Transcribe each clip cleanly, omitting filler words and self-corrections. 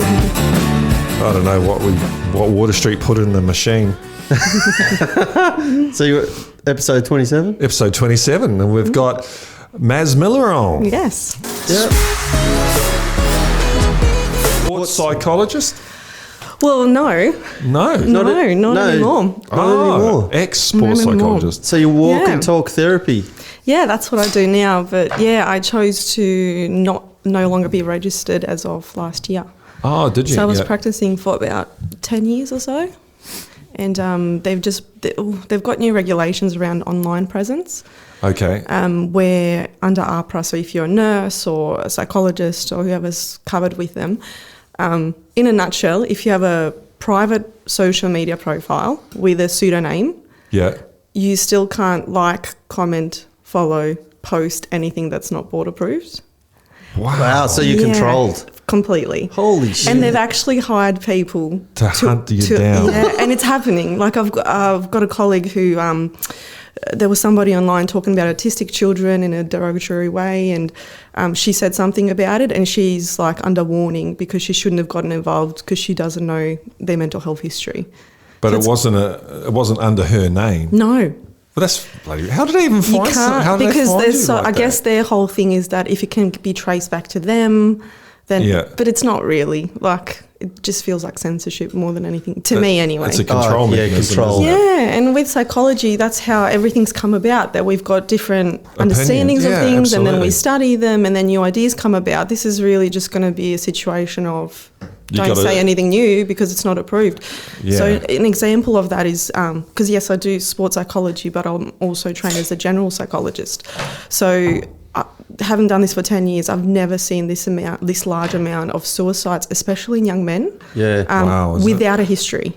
I don't know what Water Street put in the machine. So you're episode 27? Episode 27, and we've got Maz Miller on. Yes. Yep. Sports psychologist? Well, no. No. Not anymore. anymore. Ex-sports Not anymore. psychologist. So you walk Yeah. and talk therapy. Yeah, that's what I do now. But yeah, I chose to no longer be registered as of last year. Oh, did you? So I was Yeah. practicing for about 10 years or so. And they've got new regulations around online presence. Okay. Where under APRA, so if you're a nurse or a psychologist or whoever's covered with them, in a nutshell, if you have a private social media profile with a pseudonym, Yeah. you still can't like, comment, follow, post anything that's not board approved. Wow, so you're Yeah, controlled. Completely. Holy shit. And they've actually hired people To hunt you down. Yeah, and it's happening. Like I've got a colleague who there was somebody online talking about autistic children in a derogatory way, and she said something about it, and she's like under warning because she shouldn't have gotten involved because she doesn't know their mental health history. But So it wasn't under her name. No. But that's bloody. How did they even You find? can't, How did because they find there's you so, like I guess that? their whole thing is that if it can be traced back to them, then Yeah. but it's not really. Like it just feels like censorship more than anything to me anyway. It's a control yeah, mechanism. control. isn't it? Yeah, and with psychology, that's how everything's come about, that we've got different understandings Yeah, of things and then absolutely. we study them and then new ideas come about. This is really just going to be a situation of You don't gotta- say anything new because it's not approved. Yeah. So an example of that is, because yes, I do sports psychology, but I'm also trained as a general psychologist. So having done this for 10 years, I've never seen this large amount of suicides, especially in young men, Yeah. Wow, is it? without a history.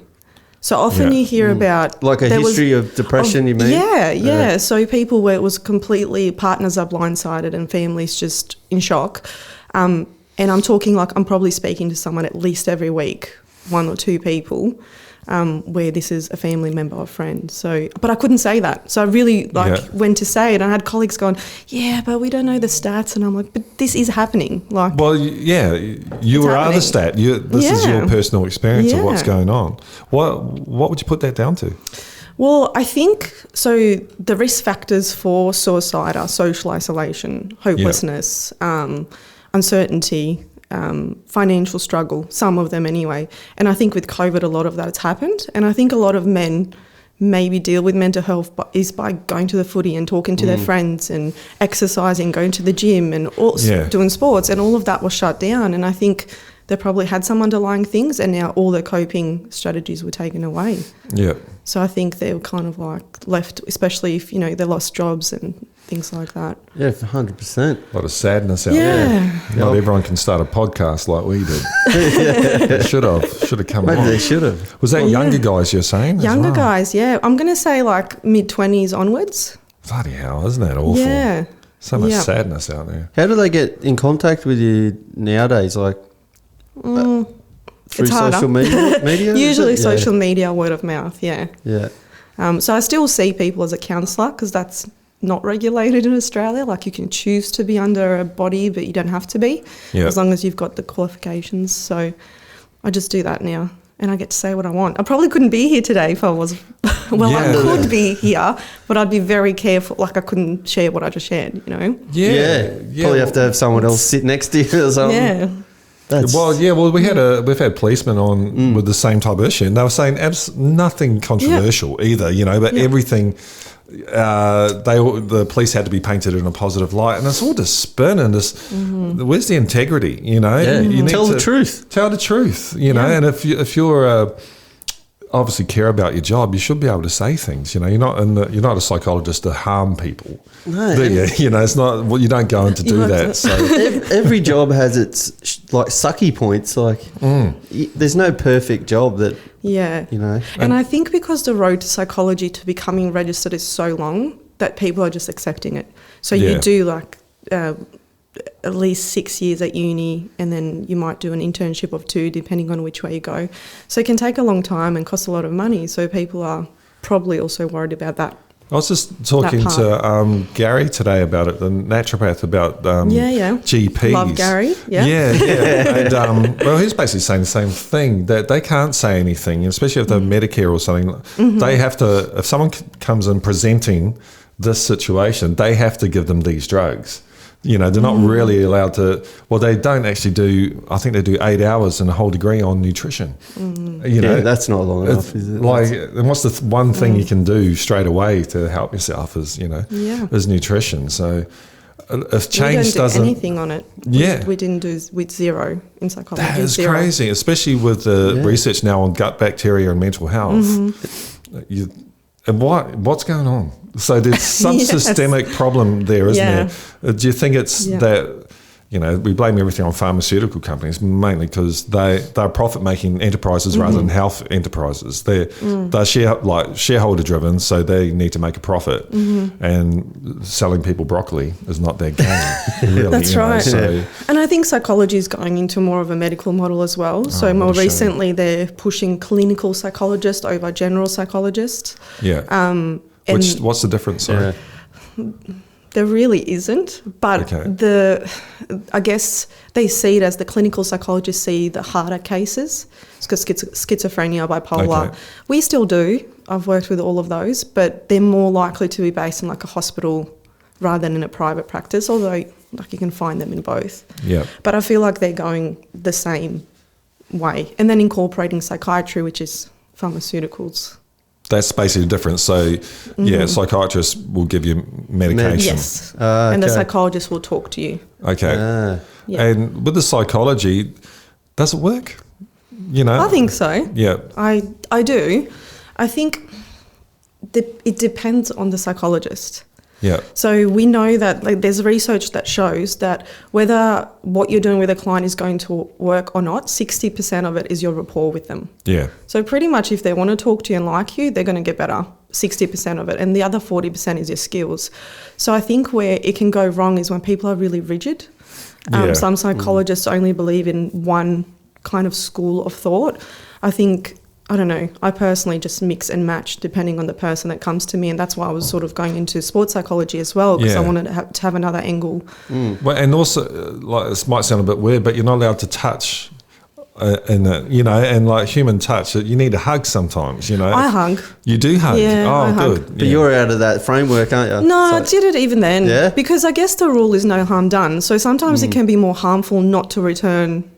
So often Yeah. you hear about... Like a there was- history of depression, you mean? Yeah. So people where it was completely partners are blindsided and families just in shock. And I'm talking like I'm probably speaking to someone at least every week, one or two people, where this is a family member or friend. So, but I couldn't say that. So I really went to say it. And I had colleagues going, yeah, but we don't know the stats. And I'm like, but this is happening. Like, Well, yeah, you are happening. the stat. This is your Yeah. personal experience of what's Yeah. going on. What would you put that down to? well, I think so. The risk factors for suicide are social isolation, hopelessness, uncertainty, financial struggle, some of them anyway. And I think with COVID, a lot of that has happened. And I think a lot of men maybe deal with mental health is by going to the footy and talking to their friends and exercising, going to the gym and doing sports. And all of that was shut down. And I think they probably had some underlying things and now all their coping strategies were taken away. Yeah. So I think they were kind of like left, especially if, they lost jobs and things like that. Yeah, 100%. A lot of sadness out Yeah. there. Not everyone can start a podcast like we did. Should have come Maybe on. they should have. Was that younger guys you're saying? as Younger well? guys, yeah. I'm going to say like mid-20s onwards. Bloody hell, isn't that awful? Yeah. So much Yeah. sadness out there. How do they get in contact with you nowadays? Like through It's harder. social media? is Usually it? social media, word of mouth, yeah. Yeah. So I still see people as a counsellor because that's not regulated in Australia. Like you can choose to be under a body, but you don't have to be Yeah. as long as you've got the qualifications. So I just do that now and I get to say what I want. I probably couldn't be here today if I was, well, I Yeah. could be here, but I'd be very careful. Like I couldn't share what I just shared, Yeah. Probably have to have someone else sit next to you or something. Yeah. We've had policemen on with the same type of issue, and they were saying nothing controversial either, but everything. The police had to be painted in a positive light, and it's all just spin and just. Where's the integrity? Yeah. You need Tell the to truth. Tell the truth. And if you're obviously care about your job, you should be able to say things. You're not a psychologist to harm people. No. Do you? It's not. Well, you don't go in to do that. So Every job has its like sucky points. Like there's no perfect job that Yeah. And I think because the road to psychology to becoming registered is so long that people are just accepting it. So you do like at least 6 years at uni and then you might do an internship of 2 depending on which way you go. So it can take a long time and cost a lot of money. So people are probably also worried about that I was just talking to Gary today about it, the naturopath, about GPs. Love Gary. Yeah. And well, he's basically saying the same thing, that they can't say anything, especially if they're Medicare or something. They have to, if someone comes in presenting this situation, they have to give them these drugs. You know, they're not really allowed to. Well, they don't actually do. I think they do 8 hours and a whole degree on nutrition. You know, that's not long enough, is it? Like, and what's the one thing you can do straight away to help yourself is, is nutrition. So, if change doesn't do anything on it, we didn't do with zero in psychology. That is crazy, especially with the research now on gut bacteria and mental health. And what's going on? So there's some systemic problem there, isn't there? Do you think it's that, we blame everything on pharmaceutical companies, mainly because they're profit-making enterprises rather than health enterprises. They're shareholder driven, so they need to make a profit. And selling people broccoli is not their game, really. That's right. And I think psychology is going into more of a medical model as well. So more recently, they're pushing clinical psychologist over general psychologist. Yeah. What's the difference? Sorry. There really isn't, but I guess they see it as the clinical psychologists see the harder cases, because schizophrenia, bipolar. We still do. I've worked with all of those, but they're more likely to be based in like a hospital rather than in a private practice, although like you can find them in both. Yeah. But I feel like they're going the same way. And then incorporating psychiatry, which is pharmaceuticals. That's basically the difference. So, psychiatrists will give you medication. Yes. And the psychologist will talk to you. Okay. And with the psychology, does it work? I think so. Yeah. I do. I think it depends on the psychologist. Yeah. So we know that there's research that shows that whether what you're doing with a client is going to work or not, 60% of it is your rapport with them. Yeah. So pretty much if they want to talk to you and like you, they're going to get better, 60% of it. And the other 40% is your skills. So I think where it can go wrong is when people are really rigid. Some psychologists only believe in one kind of school of thought. I don't know, I personally just mix and match depending on the person that comes to me, and that's why I was sort of going into sports psychology as well, because I wanted to have another angle. Well, and also, this might sound a bit weird, but you're not allowed to touch and like human touch, you need a hug sometimes, I hug. You do hug? Yeah, I good. hug. But you're out of that framework, aren't you? No, I did it even then, because I guess the rule is no harm done, so sometimes it can be more harmful not to return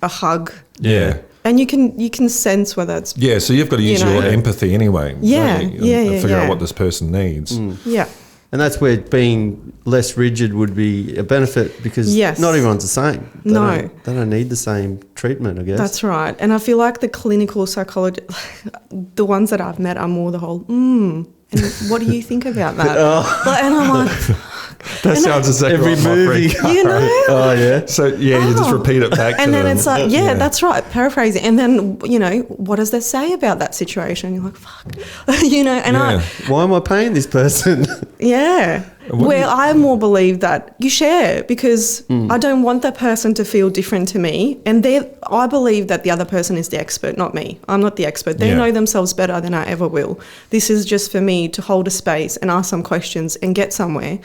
a hug. Yeah. And you can sense whether it's... Yeah, so you've got to use your empathy anyway. And figure out what this person needs. Yeah. And that's where being less rigid would be a benefit, because not everyone's the same. They don't need the same treatment, I guess. That's right. And I feel like the clinical psychologists, the ones that I've met are more the whole, and what do you think about that? And I'm like... That sounds exactly every like movie. Oh, yeah. So, you just repeat it back to them. And then it's like, that's right, paraphrasing. And then, what does that say about that situation? And you're like, fuck. Why am I paying this person? I more believe that you share, because I don't want that person to feel different to me. And I believe that the other person is the expert, not me. I'm not the expert. They know themselves better than I ever will. This is just for me to hold a space and ask some questions and get somewhere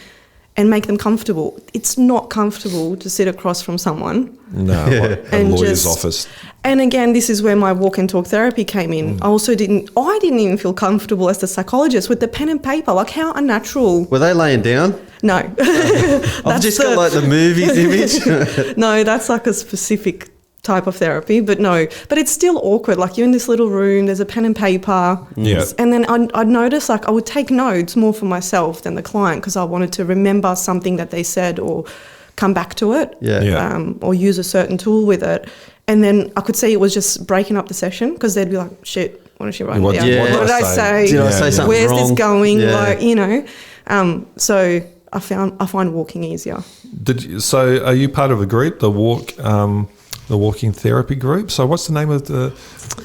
and make them comfortable. It's not comfortable to sit across from someone. No, like a lawyer's office. And again, this is where my walk and talk therapy came in. I didn't even feel comfortable as the psychologist with the pen and paper. Like, how unnatural. Were they laying down? No. I've just got like the movies image. No, that's like a specific type of therapy, but it's still awkward. Like, you're in this little room, there's a pen and paper, and then I'd notice, like, I would take notes more for myself than the client, because I wanted to remember something that they said or come back to it, or use a certain tool with it. And then I could see it was just breaking up the session, because they'd be like, shit, what is she writing down? What did I say? Did I say something Where's wrong? this going? So I find walking easier. So are you part of a group, the walk? the walking therapy group. So what's the name of the?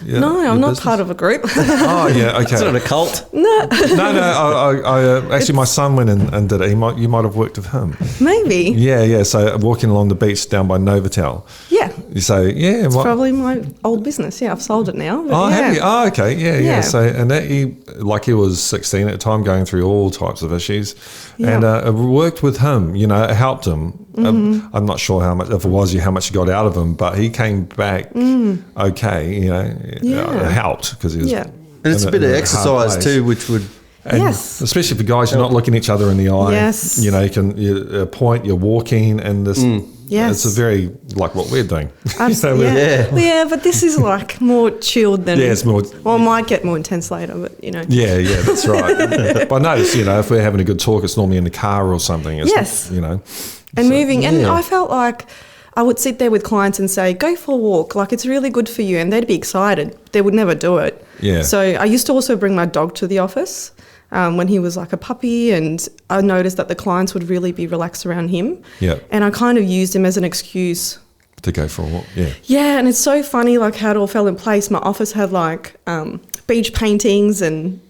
No, I'm not part of a group. Oh yeah, okay. It's not a cult. No. I actually, my son went and did it. You might have worked with him. Maybe. Yeah. So walking along the beach down by Novotel. Yeah. So yeah, it's probably my old business. Yeah, I've sold it now. Oh, have you? Oh, okay. Yeah. So and that he was 16 at the time, going through all types of issues, and I worked with him. You know, it helped him. Mm-hmm. I'm not sure how much how much you got out of him, but he came back okay. You know, it helped because he was. Yeah. And it's a bit of exercise too, which would. Yes. Especially for guys, you're not looking each other in the eye. Yes. You know, you point, you're walking, and this. Yes. It's a very like what we're doing. Absolutely. Yeah, but this is like more chilled than. Yeah, it's more. Well, it might get more intense later, but you know. Yeah, that's right. But I notice, you know, if we're having a good talk, it's normally in the car or something. It's yes. You know. And moving, and I felt like I would sit there with clients and say, "Go for a walk. Like it's really good for you," and they'd be excited. They would never do it. Yeah. So I used to also bring my dog to the office. When he was like a puppy, and I noticed that the clients would really be relaxed around him. Yeah. And I kind of used him as an excuse to go for a walk. Yeah. Yeah, and it's so funny like how it all fell in place. My office had like beach paintings and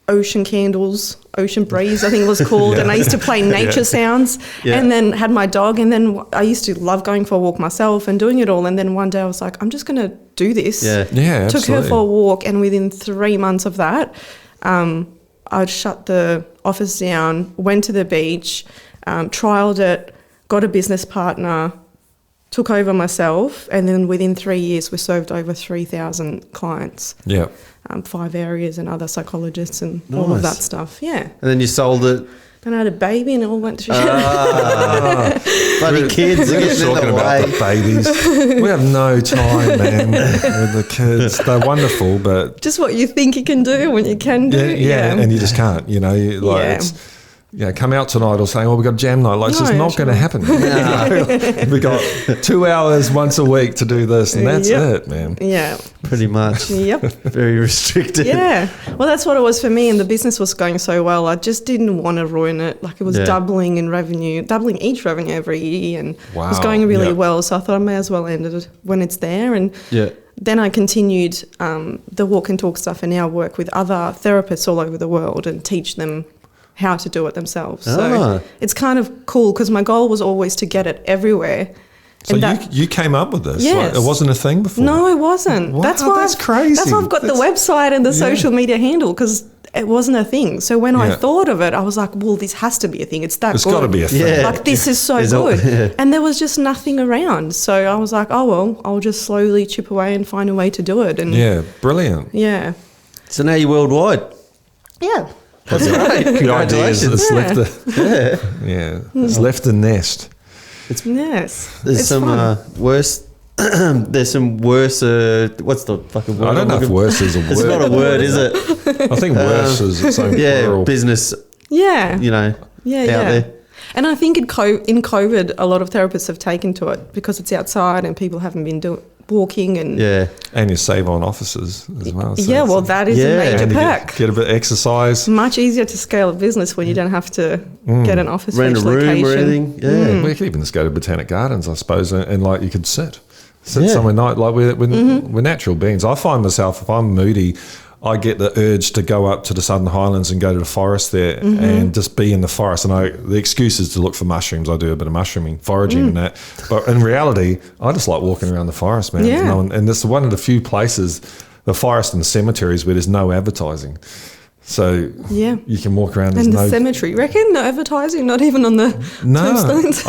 ocean candles, ocean breeze I think it was called, and I used to play nature sounds, and then had my dog, and then I used to love going for a walk myself and doing it all, and then one day I was like, I'm just going to do this. Yeah, Took her for a walk, and within 3 months of that, I'd shut the office down, went to the beach, trialled it, got a business partner, took over myself, and then within 3 years we served over 3,000 clients. Yeah. 5 areas and other psychologists and all of that stuff. Yeah. And then you sold it. Then I had a baby and it all went to shit. Bloody kids are getting talking in the about way. the babies. We have no time, man, with the kids. They're wonderful, but just what you think you can do when you can do. Yeah, and you just can't. You know, it's. Come out tonight or saying, we've got a jam night. Like, it's just not going to happen. We got 2 hours once a week to do this, and that's it, man. Yeah. Pretty much. Yep. Very restricted. Yeah. Well, that's what it was for me, and the business was going so well. I just didn't want to ruin it. Like, it was doubling in revenue, doubling each revenue every year, and it was going really well. So I thought I may as well end it when it's there. And then I continued the walk and talk stuff, and now work with other therapists all over the world and teach them how to do it themselves. So it's kind of cool because my goal was always to get it everywhere. So you came up with this? Yes. Like, it wasn't a thing before? No, it wasn't. Wow, that's why that's crazy. That's why I've got the website and the social media handle, because it wasn't a thing. So when I thought of it, I was like, well, this has to be a thing. It's that It's good. got to be a thing. Yeah. Like, this is so good. And there was just nothing around. So I was like, oh, well, I'll just slowly chip away and find a way to do it. And brilliant. Yeah. So now you're worldwide. Yeah. That's great. Congratulations. It's left it's left the nest. There's some worse. There's some worse. What's the fucking word? I don't know if worse is a word. It's not a word, is it? I think worse is its own plural. Business. Yeah. You know. Out there. And I think in COVID, a lot of therapists have taken to it because it's outside and people haven't been walking and and you save on offices as well. So that is a major perk. Get a bit of exercise. Much easier to scale a business when you don't have to get an office rent a room location. or anything. Yeah, we could even just go to Botanic Gardens, I suppose, and like you could sit somewhere nice. Like we're natural beings. I find myself, if I'm moody, I get the urge to go up to the Southern Highlands and go to the forest there and just be in the forest. And the excuse is to look for mushrooms. I do a bit of mushrooming, foraging and that. But in reality, I just like walking around the forest, man. Yeah. And this is one of the few places, the forest and the cemeteries, where there's no advertising. So you can walk around. And the cemetery, reckon? No advertising, not even on the tombstones?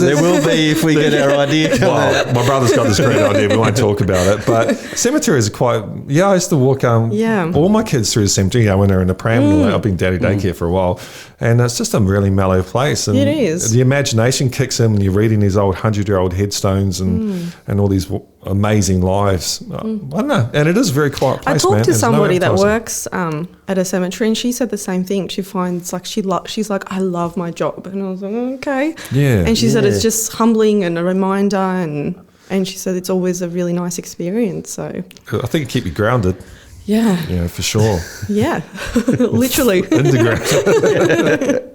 There will be if we get our idea. Well, my brother's got this great idea. We won't talk about it. But cemeteries are quite... I used to walk all my kids through the cemetery when they're in the pram. And I've been daddy daycare for a while. And it's just a really mellow place. And it is. The imagination kicks in when you're reading these old 100-year-old headstones and all these amazing lives. I don't know. And it is a very quiet place, I talked to somebody that advertising. works at a cemetery, and she said the same thing. She finds like she's like, I love my job. And I was like, okay. Yeah. And she said it's just humbling and a reminder, and she said it's always a really nice experience. So I think it keep you grounded. Yeah. Yeah, for sure. Yeah. Literally. In the ground.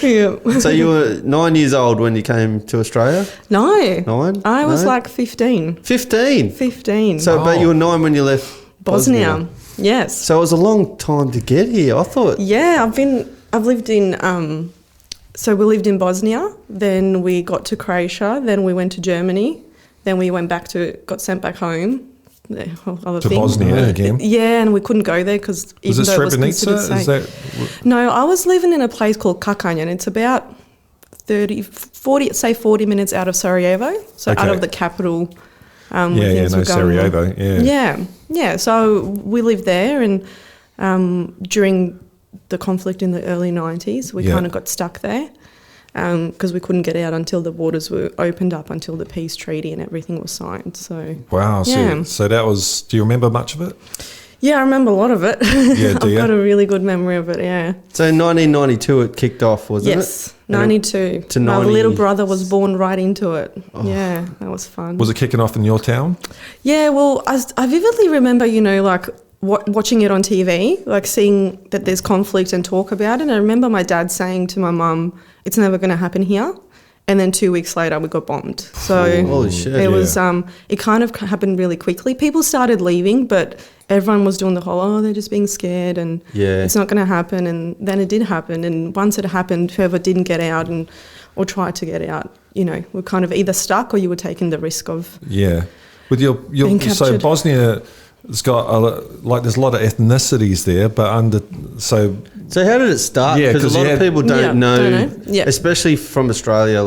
Yeah. So you were 9 years old when you came to Australia? No. 9? I was like 15. 15? 15. So, but you were 9 when you left Bosnia. Yes. So it was a long time to get here, I thought. Yeah, I've lived in, so we lived in Bosnia, then we got to Croatia, then we went to Germany, then we got sent back home. To Bosnia again? Yeah, and we couldn't go there because even though it was considered safe. No, I was living in a place called Kakanja, it's about 40 minutes out of Sarajevo, so out of the capital. Sarajevo, Yeah. So we lived there, and during the conflict in the early 90s, we kind of got stuck there because we couldn't get out until the borders were opened up, until the peace treaty and everything was signed. So wow, so that was. Do you remember much of it? Yeah, I remember a lot of it. Yeah, do you? I've got a really good memory of it. Yeah. So in 1992 it kicked off, wasn't it? Yes, 92. To my little brother was born right into it. Oh. Yeah, that was fun. Was it kicking off in your town? Yeah, well, I vividly remember, like watching it on TV, like seeing that there's conflict and talk about it. And I remember my dad saying to my mum, "It's never going to happen here." And then 2 weeks later, we got bombed. So holy shit, it was. It kind of happened really quickly. People started leaving, but everyone was doing the whole, they're just being scared and it's not going to happen. And then it did happen. And once it happened, whoever didn't get out or tried to get out, were kind of either stuck or you were taking the risk of with your being captured. So Bosnia. It's got there's a lot of ethnicities there, but so how did it start? Because a lot of people don't know. Especially from Australia.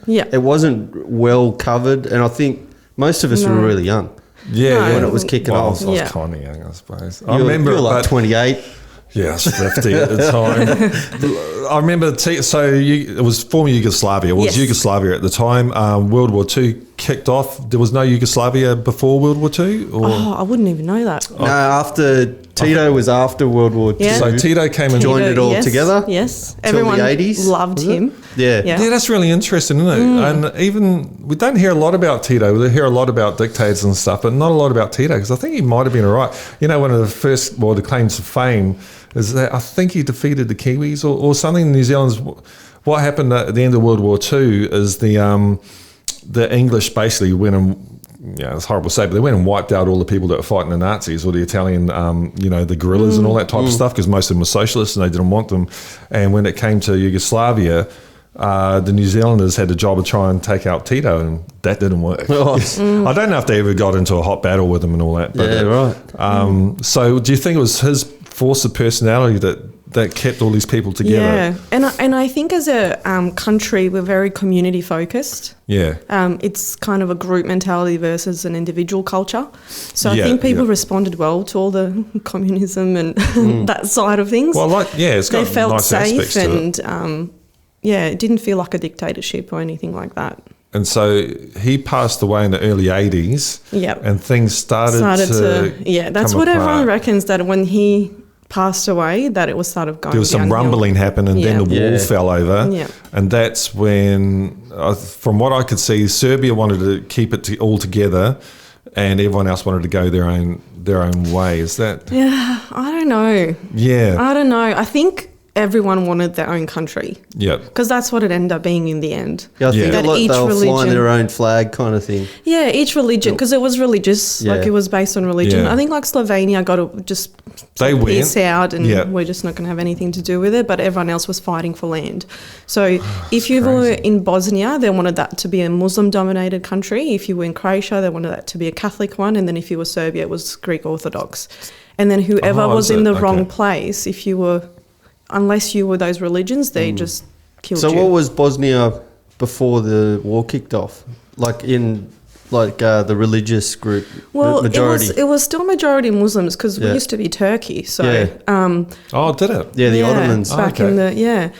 It wasn't well covered, and I think most of us were really young. When it was kicking off. I was kind of young, I suppose. I remember you were like 28. Yeah, I was 50 at the time. I remember, it was former Yugoslavia. It was Yugoslavia at the time. World War II kicked off. There was no Yugoslavia before World War II? Or? I wouldn't even know that. No, Tito was after World War II. Yeah. So Tito came and joined it all together? Yes. Everyone the 80s, loved him. Yeah, that's really interesting, isn't it? And even, we don't hear a lot about Tito. We hear a lot about dictators and stuff, but not a lot about Tito, because I think he might have been all right. One of the first, the claims of fame is that I think he defeated the Kiwis or something in New Zealand's. What happened at the end of World War II is the English basically went and, it's horrible to say, but they went and wiped out all the people that were fighting the Nazis or the Italian, the guerrillas and all that type of stuff, because most of them were socialists and they didn't want them. And when it came to Yugoslavia, the New Zealanders had the job of trying to take out Tito, and that didn't work. I don't know if they ever got into a hot battle with him and all that. But, So do you think it was his force of personality that kept all these people together? Yeah, and I think as a country, we're very community focused. Yeah. It's kind of a group mentality versus an individual culture. So I think people responded well to all the communism and that side of things. Well, it's got they felt nice safe and it didn't feel like a dictatorship or anything like that. And so he passed away in the early 80s. Yep. And things started to that's what everyone reckons, that when he passed away, that it was sort of going There was some downhill. rumbling happened, and then the wall fell over. Yeah. And that's when, from what I could see, Serbia wanted to keep it all together, and everyone else wanted to go their own way. Is that? Yeah, I don't know. Yeah. I don't know. I think everyone wanted their own country. Yeah. Because that's what it ended up being in the end. Yeah, I think that they were flying their own flag kind of thing. Yeah, each religion, because it was religious, it was based on religion. Yeah. I think Slovenia got to just peace out, and we're just not going to have anything to do with it, but everyone else was fighting for land. So if you were in Bosnia, they wanted that to be a Muslim-dominated country. If you were in Croatia, they wanted that to be a Catholic one, and then if you were Serbia, it was Greek Orthodox. And then whoever was in the wrong place, unless you were those religions, they just killed you. So what was Bosnia before the war kicked off? The religious group, majority? It was still majority Muslims, because we used to be Turkey. So, did it? Yeah, the Ottomans. Back in the,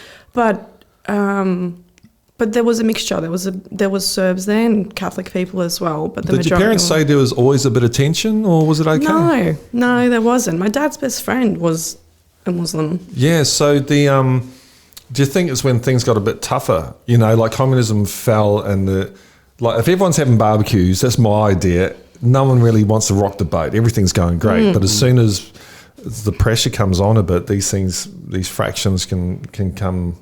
but there was a mixture. There was Serbs there and Catholic people as well. But did your parents say there was always a bit of tension, or was it okay? No, there wasn't. My dad's best friend was a Muslim. Yeah, so do you think it's when things got a bit tougher? Communism fell, and if everyone's having barbecues, that's my idea. No one really wants to rock the boat. Everything's going great, but as soon as the pressure comes on a bit, these fractions can come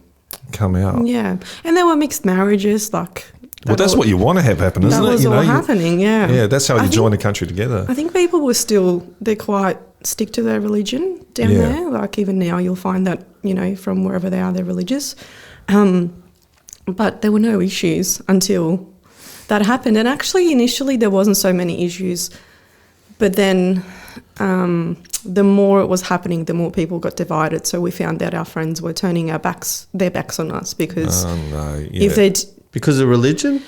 come out. Yeah. And there were mixed marriages, like... Well, that's what you want to have happen, isn't it? That was all happening, yeah. Yeah, that's how you join a country together. I think people were still, they quite stick to their religion down there. Like even now you'll find that, you know, from wherever they are, they're religious. But there were no issues until that happened. And actually, initially, there wasn't so many issues. But then the more it was happening, the more people got divided. So we found that our friends were turning their backs on us because if they'd... Because of religion?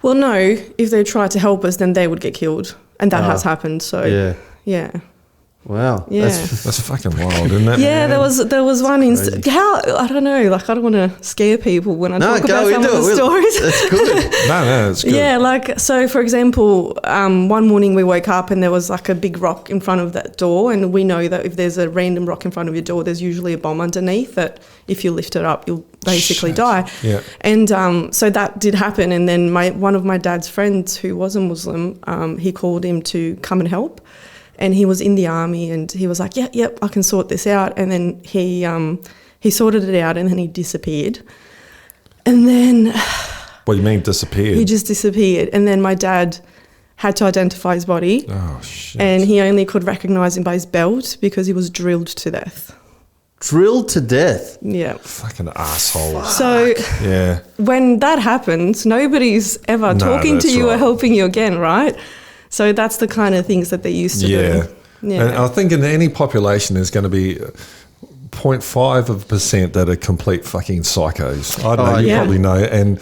Well, no. If they tried to help us, then they would get killed. And that has happened. So, yeah. Wow. Yeah. That's fucking wild, isn't it? Yeah, there was one instance. I don't know. Like, I don't want to scare people when I talk about some of the stories. That's good. No, it's good. Yeah, like, so for example, one morning we woke up and there was like a big rock in front of that door, and we know that if there's a random rock in front of your door, there's usually a bomb underneath that if you lift it up, you'll basically die. Yeah. And so that did happen, and then one of my dad's friends who was a Muslim, he called him to come and help. And he was in the army, and he was like, "Yep, I can sort this out." And then he sorted it out, and then he disappeared. And then, what do you mean disappeared? He just disappeared, and then my dad had to identify his body. Oh shit! And he only could recognise him by his belt because he was drilled to death. Drilled to death? Yeah. Fucking asshole. So yeah, when that happens, nobody's ever talking to you or helping you again, right? So that's the kind of things that they used to do. Yeah. And I think in any population there's going to be 0.5% that are complete fucking psychos. I don't know, you probably know. And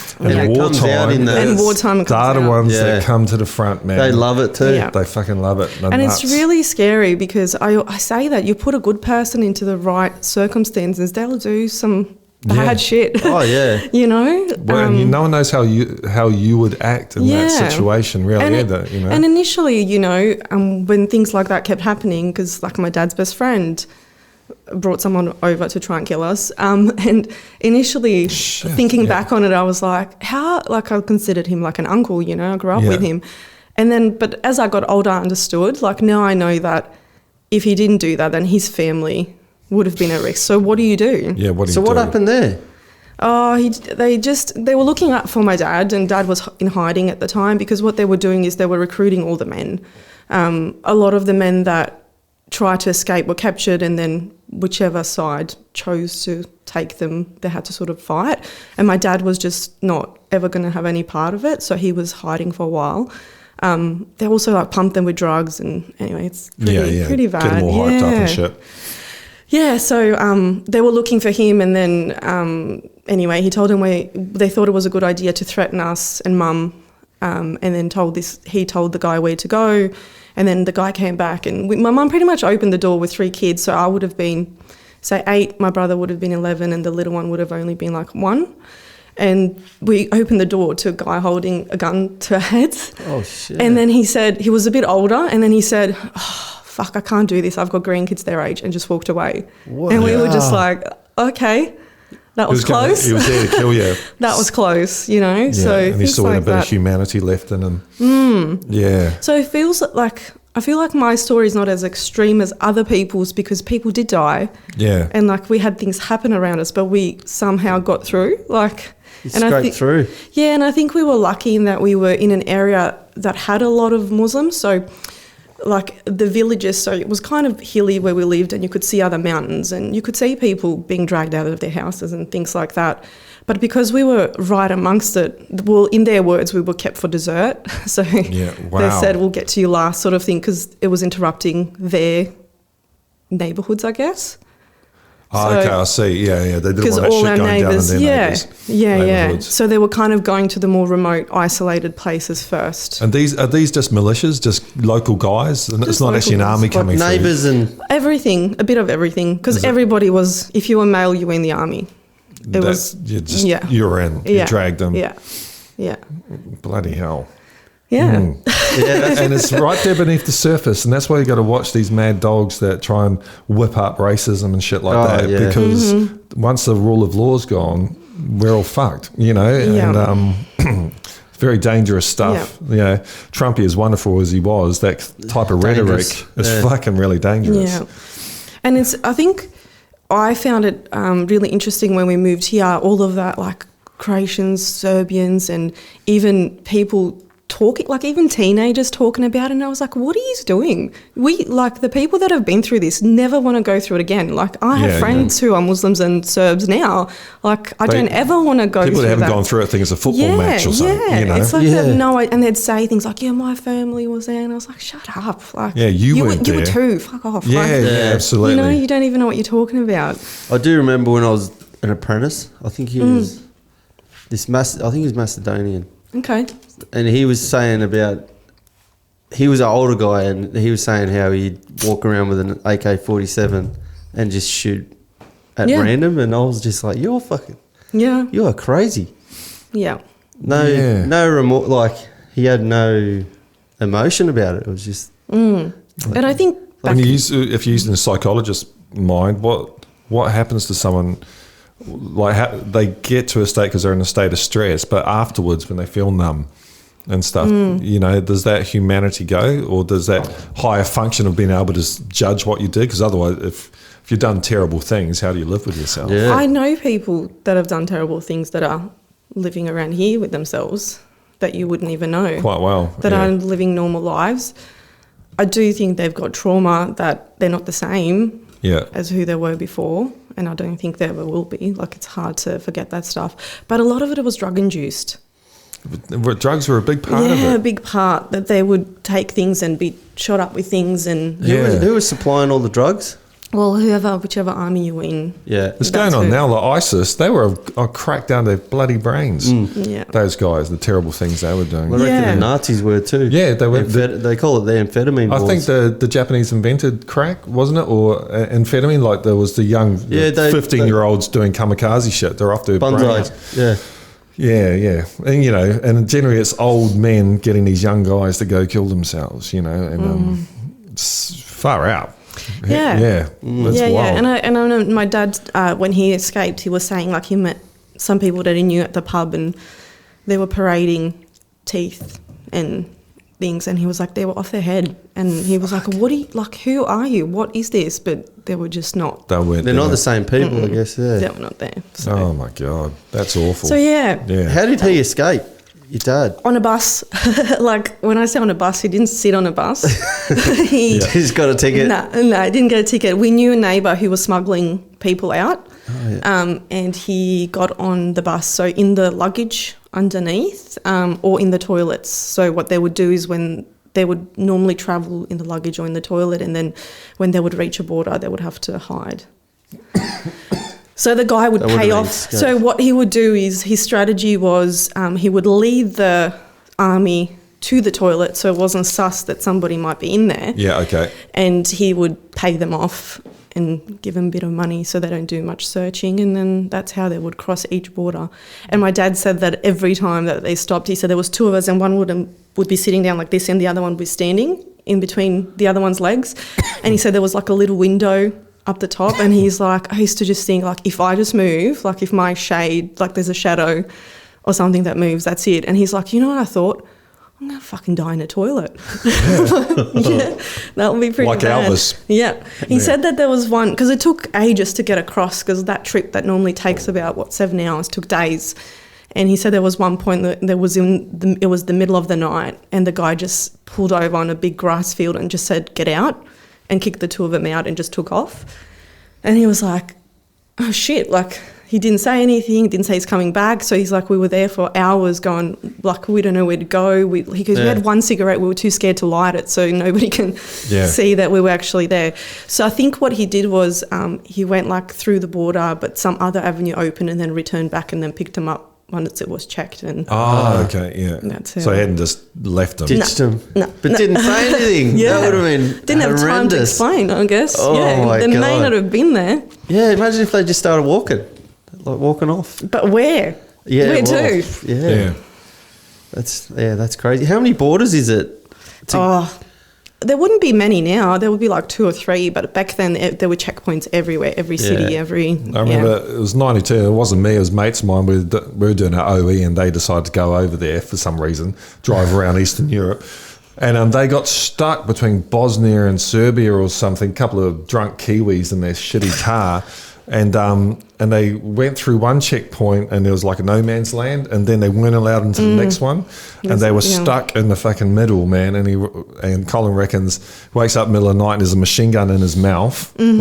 wartime, they're the ones that come to the front, man. They love it too. Yeah. They fucking love it. And it's really scary because I say that you put a good person into the right circumstances, they'll do some bad shit. Oh yeah. You know? Well, and no one knows how you would act in that situation, really, either. You know. And initially, you know, when things like that kept happening, because like my dad's best friend brought someone over to try and kill us, and initially thinking back on it, I was like, how? Like I considered him like an uncle. You know, I grew up with him, and then but as I got older, I understood. Like now, I know that if he didn't do that, then his family would have been at risk. So what do you do? Yeah, what do you do? So what happened there? Oh, they were looking out for my dad, and Dad was in hiding at the time because what they were doing is they were recruiting all the men. A lot of the men that tried to escape were captured, and then whichever side chose to take them, they had to sort of fight. And my dad was just not ever going to have any part of it, so he was hiding for a while. They also like pumped them with drugs, and anyway, it's pretty bad. Get them all hyped up and shit. Yeah, so they were looking for him, and then anyway, he told them they thought it was a good idea to threaten us and Mum, and then he told the guy where to go, and then the guy came back, and my mum pretty much opened the door with 3 kids, so I would have been, say, 8, my brother would have been 11, and the little one would have only been like 1. And we opened the door to a guy holding a gun to our heads. Oh, shit. And then he said, he was a bit older, and then he said, fuck, I can't do this. I've got grandkids their age, and just walked away. What? And we were just like, okay, that was close. He was there to kill you. That was close, you know. Yeah, so and he still had a bit of humanity left in him. Yeah. So it feels like, I feel like my story is not as extreme as other people's because people did die. Yeah. And like we had things happen around us, but we somehow got through. Through. Yeah, and I think we were lucky in that we were in an area that had a lot of Muslims. So like the villages, so it was kind of hilly where we lived, and you could see other mountains, and you could see people being dragged out of their houses and things like that. But because we were right amongst it, well, in their words, we were kept for dessert. So they said, we'll get to you last sort of thing, because it was interrupting their neighbourhoods, I guess. Oh, so, okay, I see. Yeah. They didn't want that all shit going neighbours, down in their neighbours' neighbourhoods. So they were kind of going to the more remote, isolated places first. And are these just militias, just local guys? And it's not actually an army coming through? Neighbours and... Everything, a bit of everything. Because everybody was, if you were male, you were in the army. You were in. You dragged them. Yeah. Bloody hell. Yeah. And it's right there beneath the surface, and that's why you got to watch these mad dogs that try and whip up racism and shit like that, because once the rule of law's gone, we're all fucked, you know. And very dangerous stuff. Yeah. Trumpy, as wonderful as he was, that type of rhetoric is fucking really dangerous. Yeah. And I think I found it really interesting when we moved here, all of that, like Croatians, Serbians, and even people talking, like even teenagers talking about it, and I was like, what are you doing? We, like, the people that have been through this never want to go through it again. Like, I have friends who are Muslims and Serbs now. Like, I don't ever want to go through that. People that haven't gone through it think it's a football match or something. Yeah, you know? It's like they have no idea, and they'd say things like, yeah, my family was there, and I was like, shut up. Like, you were too, fuck off. Yeah, like, absolutely. You know, you don't even know what you're talking about. I do remember when I was an apprentice, I think he was I think he was Macedonian. Okay. And he was saying about, he was an older guy, and he was saying how he'd walk around with an AK-47 and just shoot at random, and I was just like, you're fucking, you are crazy. Yeah. No remorse, like, he had no emotion about it. It was just... Like, and I think... if you're using a psychologist's mind, what happens to someone... Like, how they get to a state because they're in a state of stress, but afterwards when they feel numb and stuff, you know, does that humanity go, or does that higher function of being able to judge what you did? Because otherwise, if you've done terrible things, how do you live with yourself? Yeah. I know people that have done terrible things that are living around here with themselves that you wouldn't even know. Quite well. That are living normal lives. I do think they've got trauma that they're not the same as who they were before. And I don't think there ever will be. Like, it's hard to forget that stuff. But a lot of it was drug-induced. Drugs were a big part of it. Yeah, a big part, that they would take things and be shot up with things. And who was supplying all the drugs? Well, whichever army you were in. Yeah. It's going on now. Like ISIS, they were a crack down their bloody brains. Yeah. Those guys, the terrible things they were doing. Well, I reckon the Nazis were too. Yeah, they were. They call it the amphetamine balls. I think the Japanese invented crack, wasn't it? Or amphetamine, like there was the young 15-year-olds doing kamikaze shit. They're off their brains. Yeah. And, you know, and generally it's old men getting these young guys to go kill themselves, you know, and it's far out. That's wild. And I know my dad, when he escaped, he was saying, like, he met some people that he knew at the pub, and they were parading teeth and things, and he was like, they were off their head, and he was like, who are you? What is this? But they were just not. They're not the same people, I guess. Yeah, they were not there. So. Oh my God, that's awful. So yeah. How did he escape? Your dad? On a bus. Like, when I say on a bus, he didn't sit on a bus. He's got a ticket? No, he didn't get a ticket. We knew a neighbour who was smuggling people out, and he got on the bus, so in the luggage underneath, or in the toilets. So what they would do is, when they would normally travel in the luggage or in the toilet, and then when they would reach a border, they would have to hide. So the guy would pay off. So what he would do is, his strategy was, he would lead the army to the toilet, so it wasn't sus that somebody might be in there. Yeah, okay. And he would pay them off and give them a bit of money so they don't do much searching, and then that's how they would cross each border. And my dad said that every time that they stopped, he said there was two of us, and one would be sitting down like this, and the other one would be standing in between the other one's legs. And he said there was like a little window up the top, and he's like, I used to just think, like, if I just move, like if my shade, like there's a shadow or something that moves, that's it. And he's like, you know what I thought? I'm going to fucking die in a toilet. That would be pretty like bad. Elvis. Yeah. He said that there was one, because it took ages to get across, because that trip that normally takes about, 7 hours, took days. And he said there was one point that it was the middle of the night, and the guy just pulled over on a big grass field and just said, get out, and kicked the two of them out and just took off. And he was like, oh shit, like, he didn't say anything, didn't say he's coming back. So he's like, we were there for hours going, like, we don't know where to go. Because we had one cigarette, we were too scared to light it, so nobody can see that we were actually there. So I think what he did was, he went like through the border, but some other avenue opened, and then returned back, and then picked him up once it was checked. And okay, yeah. That's it. So he hadn't just left him. Ditched him. No. But didn't say anything. That would have been Didn't have time to explain, I guess. Oh my God. They may not have been there. Yeah, imagine if they just started walking. Like walking off. But where? Yeah, where to? Yeah. That's crazy. How many borders is it? There wouldn't be many now. There would be like 2 or 3, but back then there were checkpoints everywhere, every city, I remember it was 92. It wasn't me, it was mates of mine. We were doing our OE, and they decided to go over there for some reason, drive around Eastern Europe. And they got stuck between Bosnia and Serbia or something, a couple of drunk Kiwis in their shitty car. and they went through one checkpoint and there was like a no man's land, and then they weren't allowed into the next one, and they were stuck in the fucking middle, man. And Colin reckons wakes up in the middle of the night and there's a machine gun in his mouth, and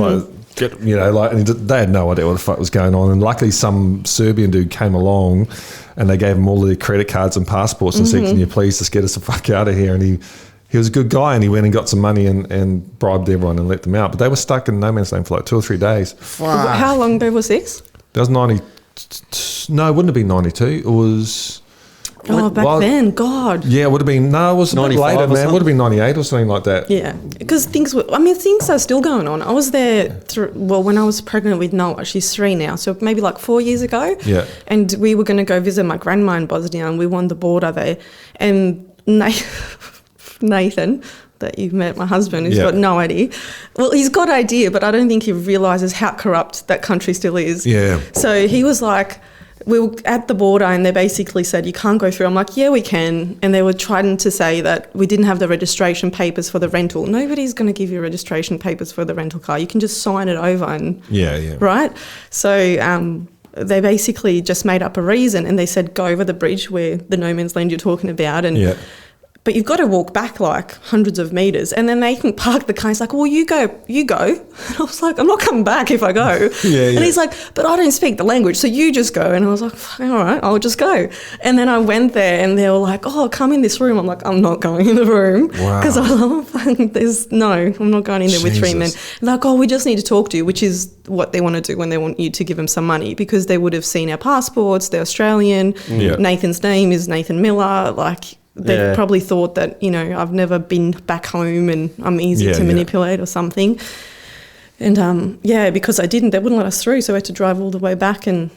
they had no idea what the fuck was going on. And luckily, some Serbian dude came along, and they gave him all of their credit cards and passports and said, "Can you please just get us the fuck out of here?" And he was a good guy, and he went and got some money and bribed everyone and let them out. But they were stuck in no man's land for like 2 or 3 days. Wow. How long ago was this? That was 90. No, it wouldn't have been 92. It was... back then, God. Yeah, it would have been... No, it was a bit later, man. It would have been 98 or something like that. Yeah, because things are still going on. I was there, when I was pregnant with Noah. She's 3 now, so maybe like 4 years ago. Yeah. And we were going to go visit my grandma in Bosnia, and we were on the border there. And Nathan, that you've met, my husband, who's got no idea. Well, he's got idea, but I don't think he realises how corrupt that country still is. Yeah. So he was like, we were at the border and they basically said, you can't go through. I'm like, yeah, we can. And they were trying to say that we didn't have the registration papers for the rental. Nobody's going to give you registration papers for the rental car. You can just sign it over and... Yeah. Right? So... they basically just made up a reason, and they said, go over the bridge where the no man's land you're talking about. And but you've got to walk back like hundreds of metres, and then they can park the car. He's like, well, you go. And I was like, I'm not coming back if I go. And he's like, but I don't speak the language, so you just go. And I was like, all right, I'll just go. And then I went there, and they were like, oh, come in this room. I'm like, I'm not going in the room. Because I'm not going in there with 3 men. They're like, oh, we just need to talk to you, which is what they want to do when they want you to give them some money, because they would have seen our passports, they're Australian. Nathan's name is Nathan Miller. Like, they probably thought that, I've never been back home and I'm easy to manipulate or something. And, because I didn't, they wouldn't let us through. So I had to drive all the way back, and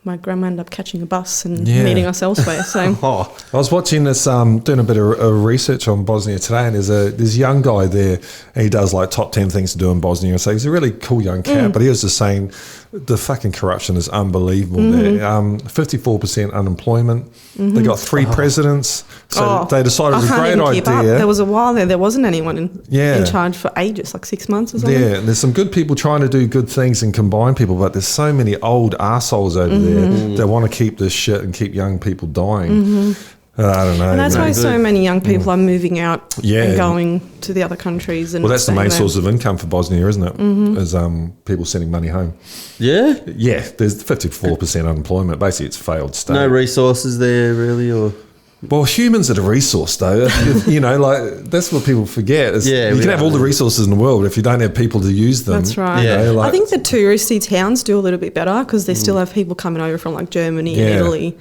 my grandma ended up catching a bus and meeting us elsewhere. So I was watching this, doing a bit of research on Bosnia today, and there's a young guy there, and he does like top 10 things to do in Bosnia. So he's a really cool young cat, but he was just saying the fucking corruption is unbelievable there. 54% unemployment. They got 3 presidents. So they decided it was a great idea. There was a while there wasn't anyone in charge for ages, like 6 months or something. Yeah, and there's some good people trying to do good things and combine people, but there's so many old arseholes over there that want to keep this shit and keep young people dying. I don't know. And that's why so many young people are moving out and going to the other countries. And that's the main source of income for Bosnia, isn't it? Is people sending money home. Yeah? Yeah, there's 54% unemployment. Basically, it's failed state. No resources there, really, or... Well, humans are the resource, though. That's what people forget. You can have all the resources in the world, but if you don't have people to use them. That's right. I think the touristy towns do a little bit better because they still have people coming over from like Germany and Italy.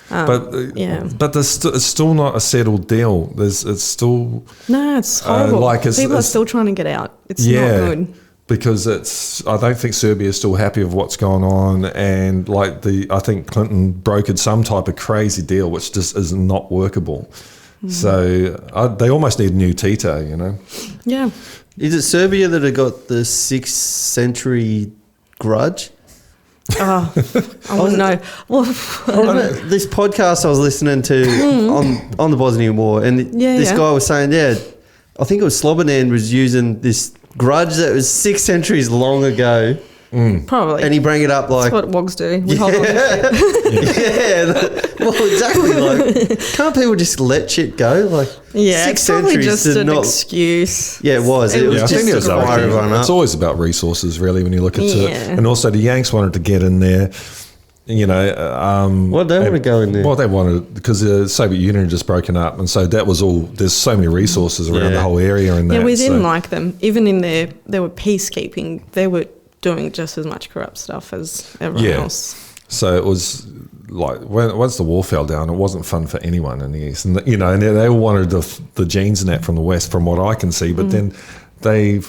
But it's still not a settled deal. It's still... No, it's horrible. People are still trying to get out. It's not good. Because I don't think Serbia is still happy with what's going on, and I think Clinton brokered some type of crazy deal which just is not workable. So they almost need a new Tito, Yeah. Is it Serbia that have got the 6th century grudge? I wouldn't know. This podcast I was listening to on the Bosnian War, and this guy was saying, I think it was Slobodan was using this grudge that was 6 centuries long ago. Probably. And he bring it up like... That's what wogs do. We hold on to shit. Well, exactly. Like, can't people just let shit go? Like, 6 centuries just an excuse. Yeah, it was. It was just to fire everyone up. It's always about resources, really, when you look at it. And also the Yanks wanted to get in there. They want to go in there? Well, they wanted, because the Soviet Union had just broken up, and so that was all. There's so many resources around the whole area, and we didn't like them. Even in they were peacekeeping. They were doing just as much corrupt stuff as everyone else. So it was like once the wall fell down, it wasn't fun for anyone in the East, and and they all wanted the genes and that from the West, from what I can see, but then. They've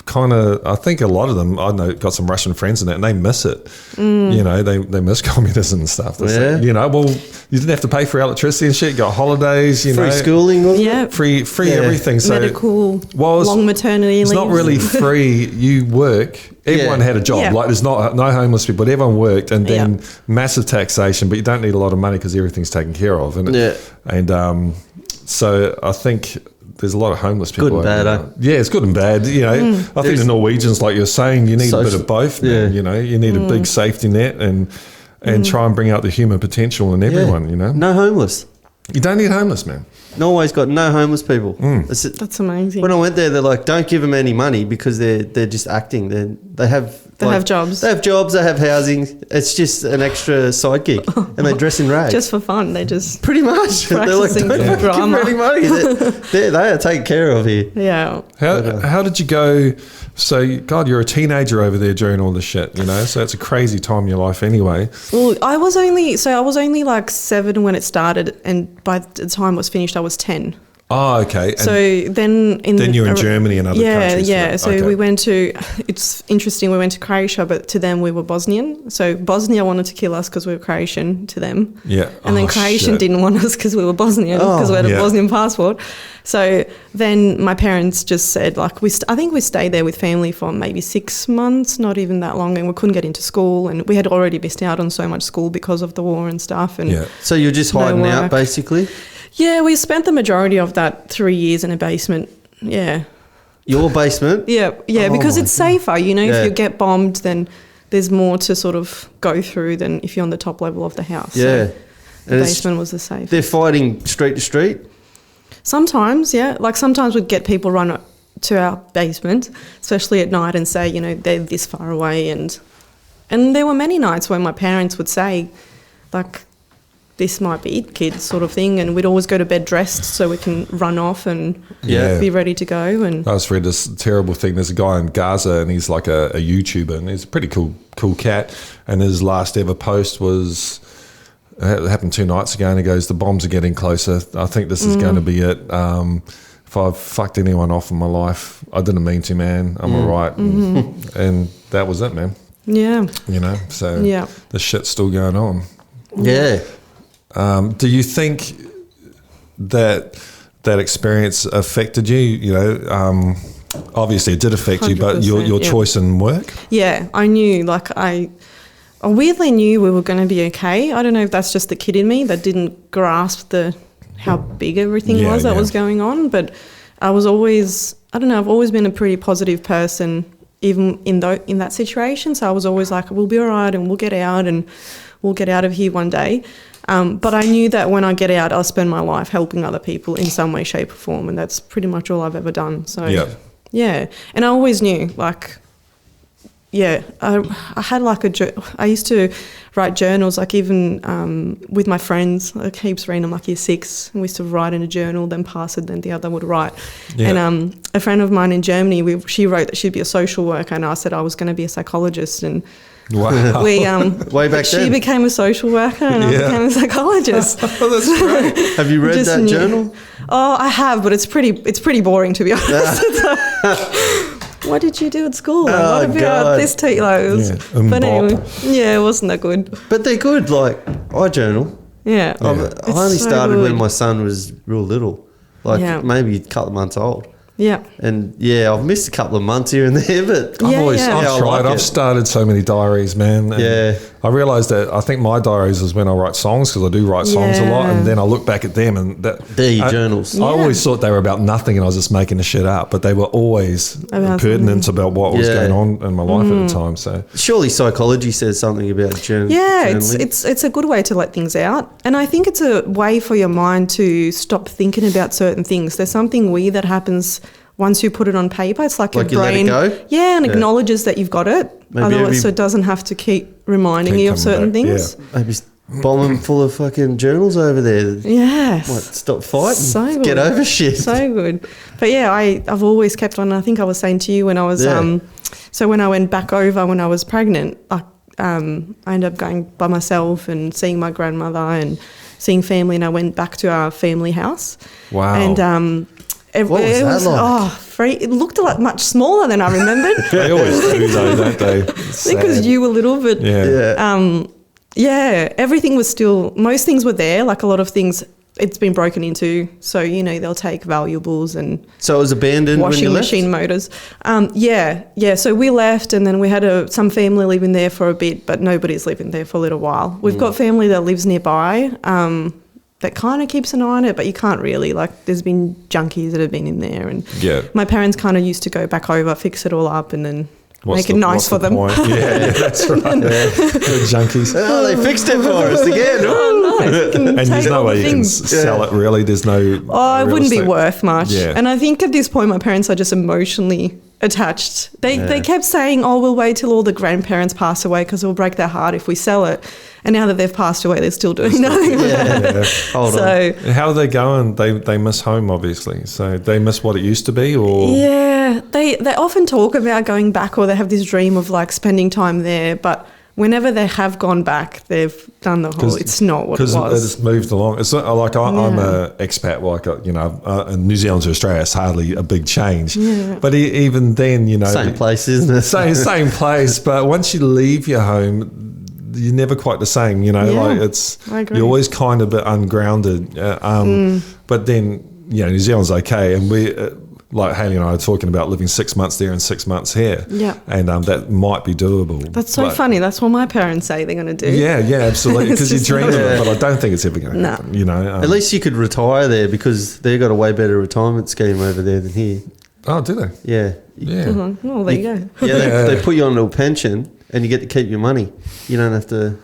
kind of, I think a lot of them, I know, got some Russian friends in that, and they miss it. They miss communism and stuff. Say, you didn't have to pay for electricity and shit. You got holidays, free schooling, wasn't it? Free everything. So medical, long maternity leave. It's not really free. You work. Everyone had a job. Yeah. Like there's no homeless people, but everyone worked, and then massive taxation. But you don't need a lot of money because everything's taken care of. So I think there's a lot of homeless people. Good and bad, there. Yeah, it's good and bad. You know, I think the Norwegians, like you're saying, you need a bit of both. Yeah. Man, you know, you need a big safety net and try and bring out the human potential in everyone. You know, no homeless. You don't need homeless, man. Norway's got no homeless people. That's amazing. When I went there, they're like, don't give them any money because they're just acting. They have jobs. They have jobs. They have housing. It's just an extra side gig, and they dress in rags. Just for fun. They just pretty much. They're like, don't give them any money. They are taken care of here. Yeah. How did you go? So, God, you're a teenager over there during all this shit, you know. So it's a crazy time in your life, anyway. Well, I was only like 7 when it started, and by the time it was finished, I was 10. Oh, okay. And so then you're in Germany and other countries. Yeah. So we went to. It's interesting. We went to Croatia, but to them we were Bosnian. So Bosnia wanted to kill us because we were Croatian to them. Yeah. And then Croatian didn't want us because we were Bosnian because we had a Bosnian passport. So then my parents just said, like, I think we stayed there with family for maybe 6 months, not even that long, and we couldn't get into school, and we had already missed out on so much school because of the war and stuff. And so you're just hiding out, basically. Yeah, we spent the majority of that 3 years in a basement. Yeah. Your basement? Yeah, because it's safer. You know, if you get bombed, then there's more to sort of go through than if you're on the top level of the house. Yeah. So the basement was the safe. They're fighting street to street? Sometimes, yeah. Like sometimes we'd get people run to our basement, especially at night, and say, you know, they're this far away. And there were many nights when my parents would say, like, this might be it, kids, sort of thing, and we'd always go to bed dressed so we can run off and be ready to go. And I just read this terrible thing. There's a guy in Gaza, and he's like a YouTuber, and he's a pretty cool cat. And his last ever post was, it happened 2 nights ago, and he goes, the bombs are getting closer. I think this is going to be it. If I've fucked anyone off in my life, I didn't mean to, man. I'm all right. And that was it, man. Yeah. You know, so the shit's still going on. Yeah. Do you think that experience affected you? You know, obviously it did affect you, but your choice in work? Yeah, I knew. Like I weirdly knew we were going to be okay. I don't know if that's just the kid in me that didn't grasp how big everything was that was going on. But I was always, I don't know, I've always been a pretty positive person, even in that situation. So I was always like, we'll be all right, and we'll get out of here one day. But I knew that when I get out, I'll spend my life helping other people in some way, shape or form. And that's pretty much all I've ever done. So, yeah. And I always knew, like, I had like I used to write journals, like even with my friends, like heaps random, like year 6. And we used to write in a journal, then pass it, then the other would write. Yeah. And a friend of mine in Germany, she wrote that she'd be a social worker, and I said I was going to be a psychologist. And wow. We way back she then. became a social worker, and I became a psychologist. Oh, that's great. Have you read that journal? Oh, I have, but it's pretty boring, to be honest. What did you do at school? Oh, what about this tea? But anyway, it wasn't that good. But they're good. Like, I journal. Yeah. I only started when my son was real little, maybe a couple of months old. Yeah. And I've missed a couple of months here and there, but I've tried. I've started so many diaries, man. And I realised that I think my diaries is when I write songs, because I do write songs a lot, and then I look back at them and they're your journals. I always thought they were about nothing and I was just making the shit up, but they were always pertinent about what was going on in my life at the time. So surely psychology says something about journaling. Yeah, it's a good way to let things out, and I think it's a way for your mind to stop thinking about certain things. There's something weird that happens once you put it on paper. It's like your brain, let it go? And acknowledges that you've got it. Otherwise, so it doesn't have to keep reminding you of certain things. Yeah. Maybe bomb them full of fucking journals over there. Yes. Stop fighting. So good. Get over shit. So good. But I've always kept on. I think I was saying to you when I was so when I went back over when I was pregnant, I ended up going by myself and seeing my grandmother and seeing family, and I went back to our family house. Wow. And what was that like? It looked much smaller than I remembered. They always do, though, don't they? I think because you were little, but everything was still. Most things were there. Like a lot of things, it's been broken into. So they'll take valuables and. So it was abandoned. Washing when you left? machine motors. So we left, and then we had some family living there for a bit, but nobody's living there for a little while. We've got family that lives nearby. that kind of keeps an eye on it, but you can't really. Like, there's been junkies that have been in there, and Yeah. my parents kind of used to go back over, fix it all up, and then What's make it nice for them. Yeah, that's right. The junkies. Oh, they fixed it for us again. Oh, nice. And there's no way you can sell it, really. There's no... Oh, it wouldn't be worth much. Yeah. And I think at this point, my parents are just emotionally attached. They kept saying, oh, we'll wait till all the grandparents pass away because it'll break their heart if we sell it. And now that they've passed away, they're still doing nothing. Yeah. Hold on. How are they going? They miss home, obviously. So they miss what it used to be, or... Yeah, they often talk about going back, or they have this dream of like spending time there. But whenever they have gone back, they've done the whole, it's not what it was. Because it's moved along. It's not, like I'm an expat, in New Zealand to Australia, it's hardly a big change. Yeah. But even then, Same place, isn't it? Same place. But once you leave your home, you're never quite the same, like I agree. you're always kind of a bit ungrounded. But then, New Zealand's okay. And we, like Hayley and I are talking about living 6 months there and 6 months here. Yeah. And that might be doable. That's so funny. That's what my parents say they're going to do. Yeah, absolutely. Because you just dream of not- it, but I don't think it's ever going to happen, At least you could retire there because they've got a way better retirement scheme over there than here. Oh, do they? Yeah. Yeah. Well, there you go. Yeah, they put you on a pension and you get to keep your money. You don't have to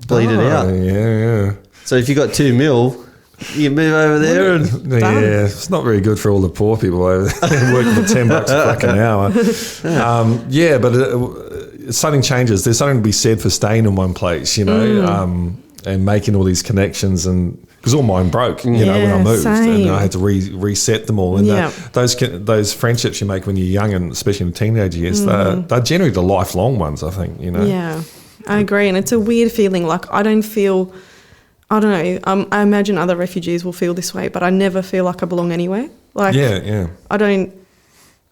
bleed it out. Yeah. So if you got $2 million, you move over there and Yeah, it's not very good for all the poor people over there working for $10 a fucking hour. But something changes. There's something to be said for staying in one place, and making all these connections, and because all mine broke, when I moved, same. and I had to reset them all. And those friendships you make when you're young, and especially in teenage years, they're generally the lifelong ones, I think. Yeah, I agree, and it's a weird feeling. Like I don't know. I imagine other refugees will feel this way, but I never feel like I belong anywhere. Like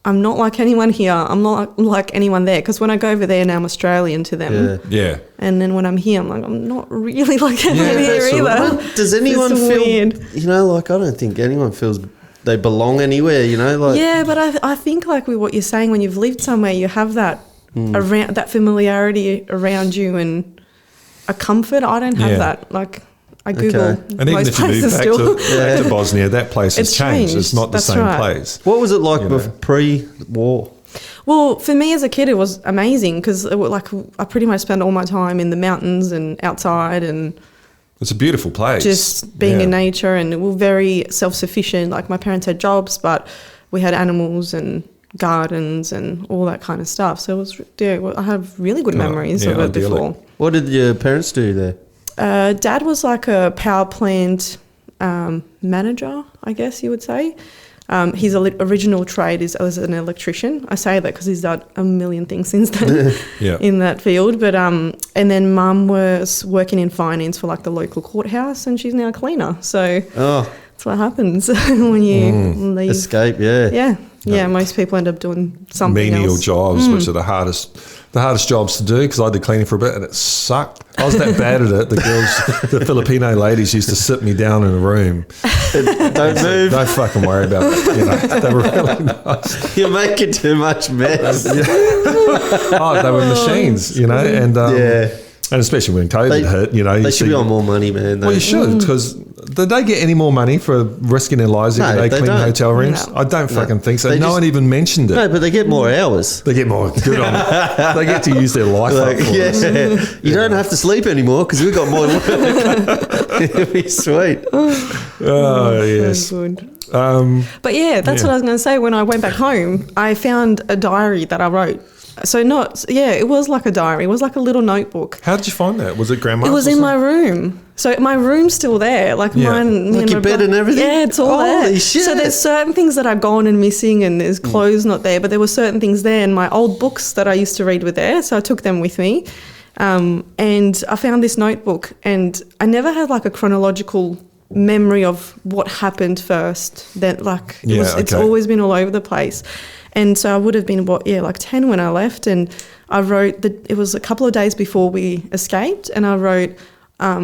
I'm not like anyone here. I'm not like anyone there. Because when I go over there now, I'm Australian to them. Yeah. And then when I'm here, I'm like, I'm not really like anyone here either. Does anyone It's feel weird. I don't think anyone feels they belong anywhere. Yeah, but I think like with what you're saying, when you've lived somewhere, you have that around that familiarity around you and a comfort. I don't have that. Like. I Google And even most if you move places back still. back to Bosnia, that place has changed. It's not the same place. What was it like pre-war? Well, for me as a kid, it was amazing because I pretty much spent all my time in the mountains and outside and it's a beautiful place. Just being in nature, and we were very self-sufficient. Like my parents had jobs, but we had animals and gardens and all that kind of stuff. So it was, I have really good memories of it before. What did your parents do there? Dad was like a power plant manager, I guess you would say. His original trade is as an electrician. I say that because he's done a million things since then in that field. But and then Mum was working in finance for like the local courthouse, and she's now a cleaner. So that's what happens when you leave. Escape, Yeah, most people end up doing something menial else. jobs, which are the hardest jobs to do, because I did cleaning for a bit and it sucked. I was that bad at it. The Filipino ladies used to sit me down in a room. Don't move. Don't fucking worry about it. They were really nice. You're making too much mess. They were machines, and especially when COVID hit, They should be on more money, man. Well, you should, because did they get any more money for risking their lives every day cleaning hotel rooms? No. I don't fucking think so. No one even mentioned it. No, but they get more hours. They get more. Good on them. They get to use their life up for us. You don't have to sleep anymore because we've got more work. It'd be sweet. Oh, yes. So good. But that's what I was going to say. When I went back home, I found a diary that I wrote. So it was like a diary. It was like a little notebook. How did you find that? Was it grandma's? It was in my room. So my room's still there. Like mine. Like your bed and everything? Yeah, it's all there. Holy shit. So there's certain things that are gone and missing, and there's clothes not there, but there were certain things there, and my old books that I used to read were there, so I took them with me. And I found this notebook, and I never had like a chronological memory of what happened first. That it's always been all over the place. And so I would have been, like 10 when I left. And I wrote it was a couple of days before we escaped. And I wrote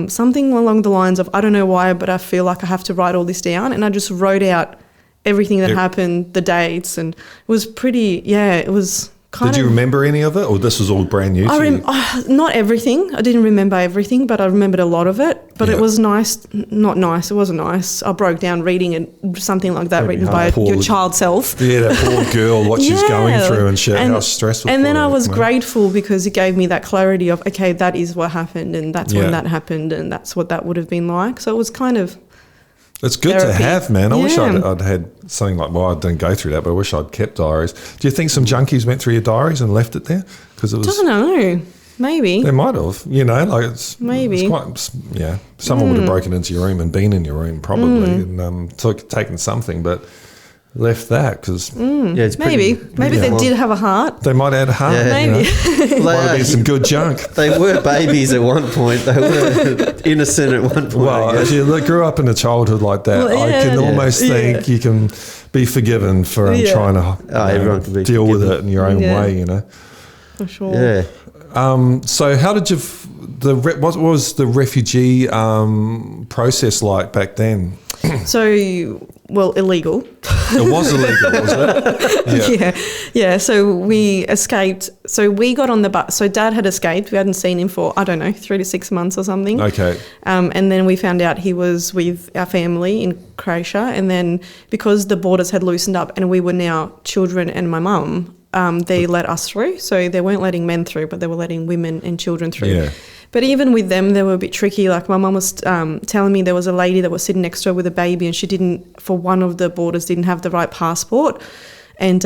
something along the lines of, I don't know why, but I feel like I have to write all this down. And I just wrote out everything that happened, the dates. And it was pretty, it was Did you remember any of it, or this was all brand new to you? Not everything. I didn't remember everything, but I remembered a lot of it. But it was nice. Not nice. It wasn't nice. I broke down reading it, something like that, written by your child self. Yeah, that poor girl, what she's going through and shit, how stressful. And then I was grateful because it gave me that clarity of, okay, that is what happened, and that's when that happened, and that's what that would have been like. So it was kind of... It's good to have, man. I wish I'd had something like, well, I didn't go through that, but I wish I'd kept diaries. Do you think some junkies went through your diaries and left it there? Because it was... I don't know. Maybe. They might have, like it's... Maybe. It's quite, someone would have broken into your room and been in your room probably and taken something, but... left that because maybe they did have a heart. They might have had a heart. Maybe might have been some good junk. They were babies at one point. They were innocent at one point. Well, if you grew up in a childhood like that, I can almost think you can be forgiven for trying to deal with it in your own way. For sure. Yeah. So how did you? What was the refugee process like back then? So, illegal. It was illegal, was it? Yeah. So we escaped. So we got on the bus. So Dad had escaped. We hadn't seen him for, 3 to 6 months or something. Okay. And then we found out he was with our family in Croatia. And then because the borders had loosened up and we were now children and my mum, they let us through. So they weren't letting men through, but they were letting women and children through. Yeah. But even with them, they were a bit tricky. Like my mum was telling me there was a lady that was sitting next to her with a baby and she didn't, for one of the borders, didn't have the right passport. And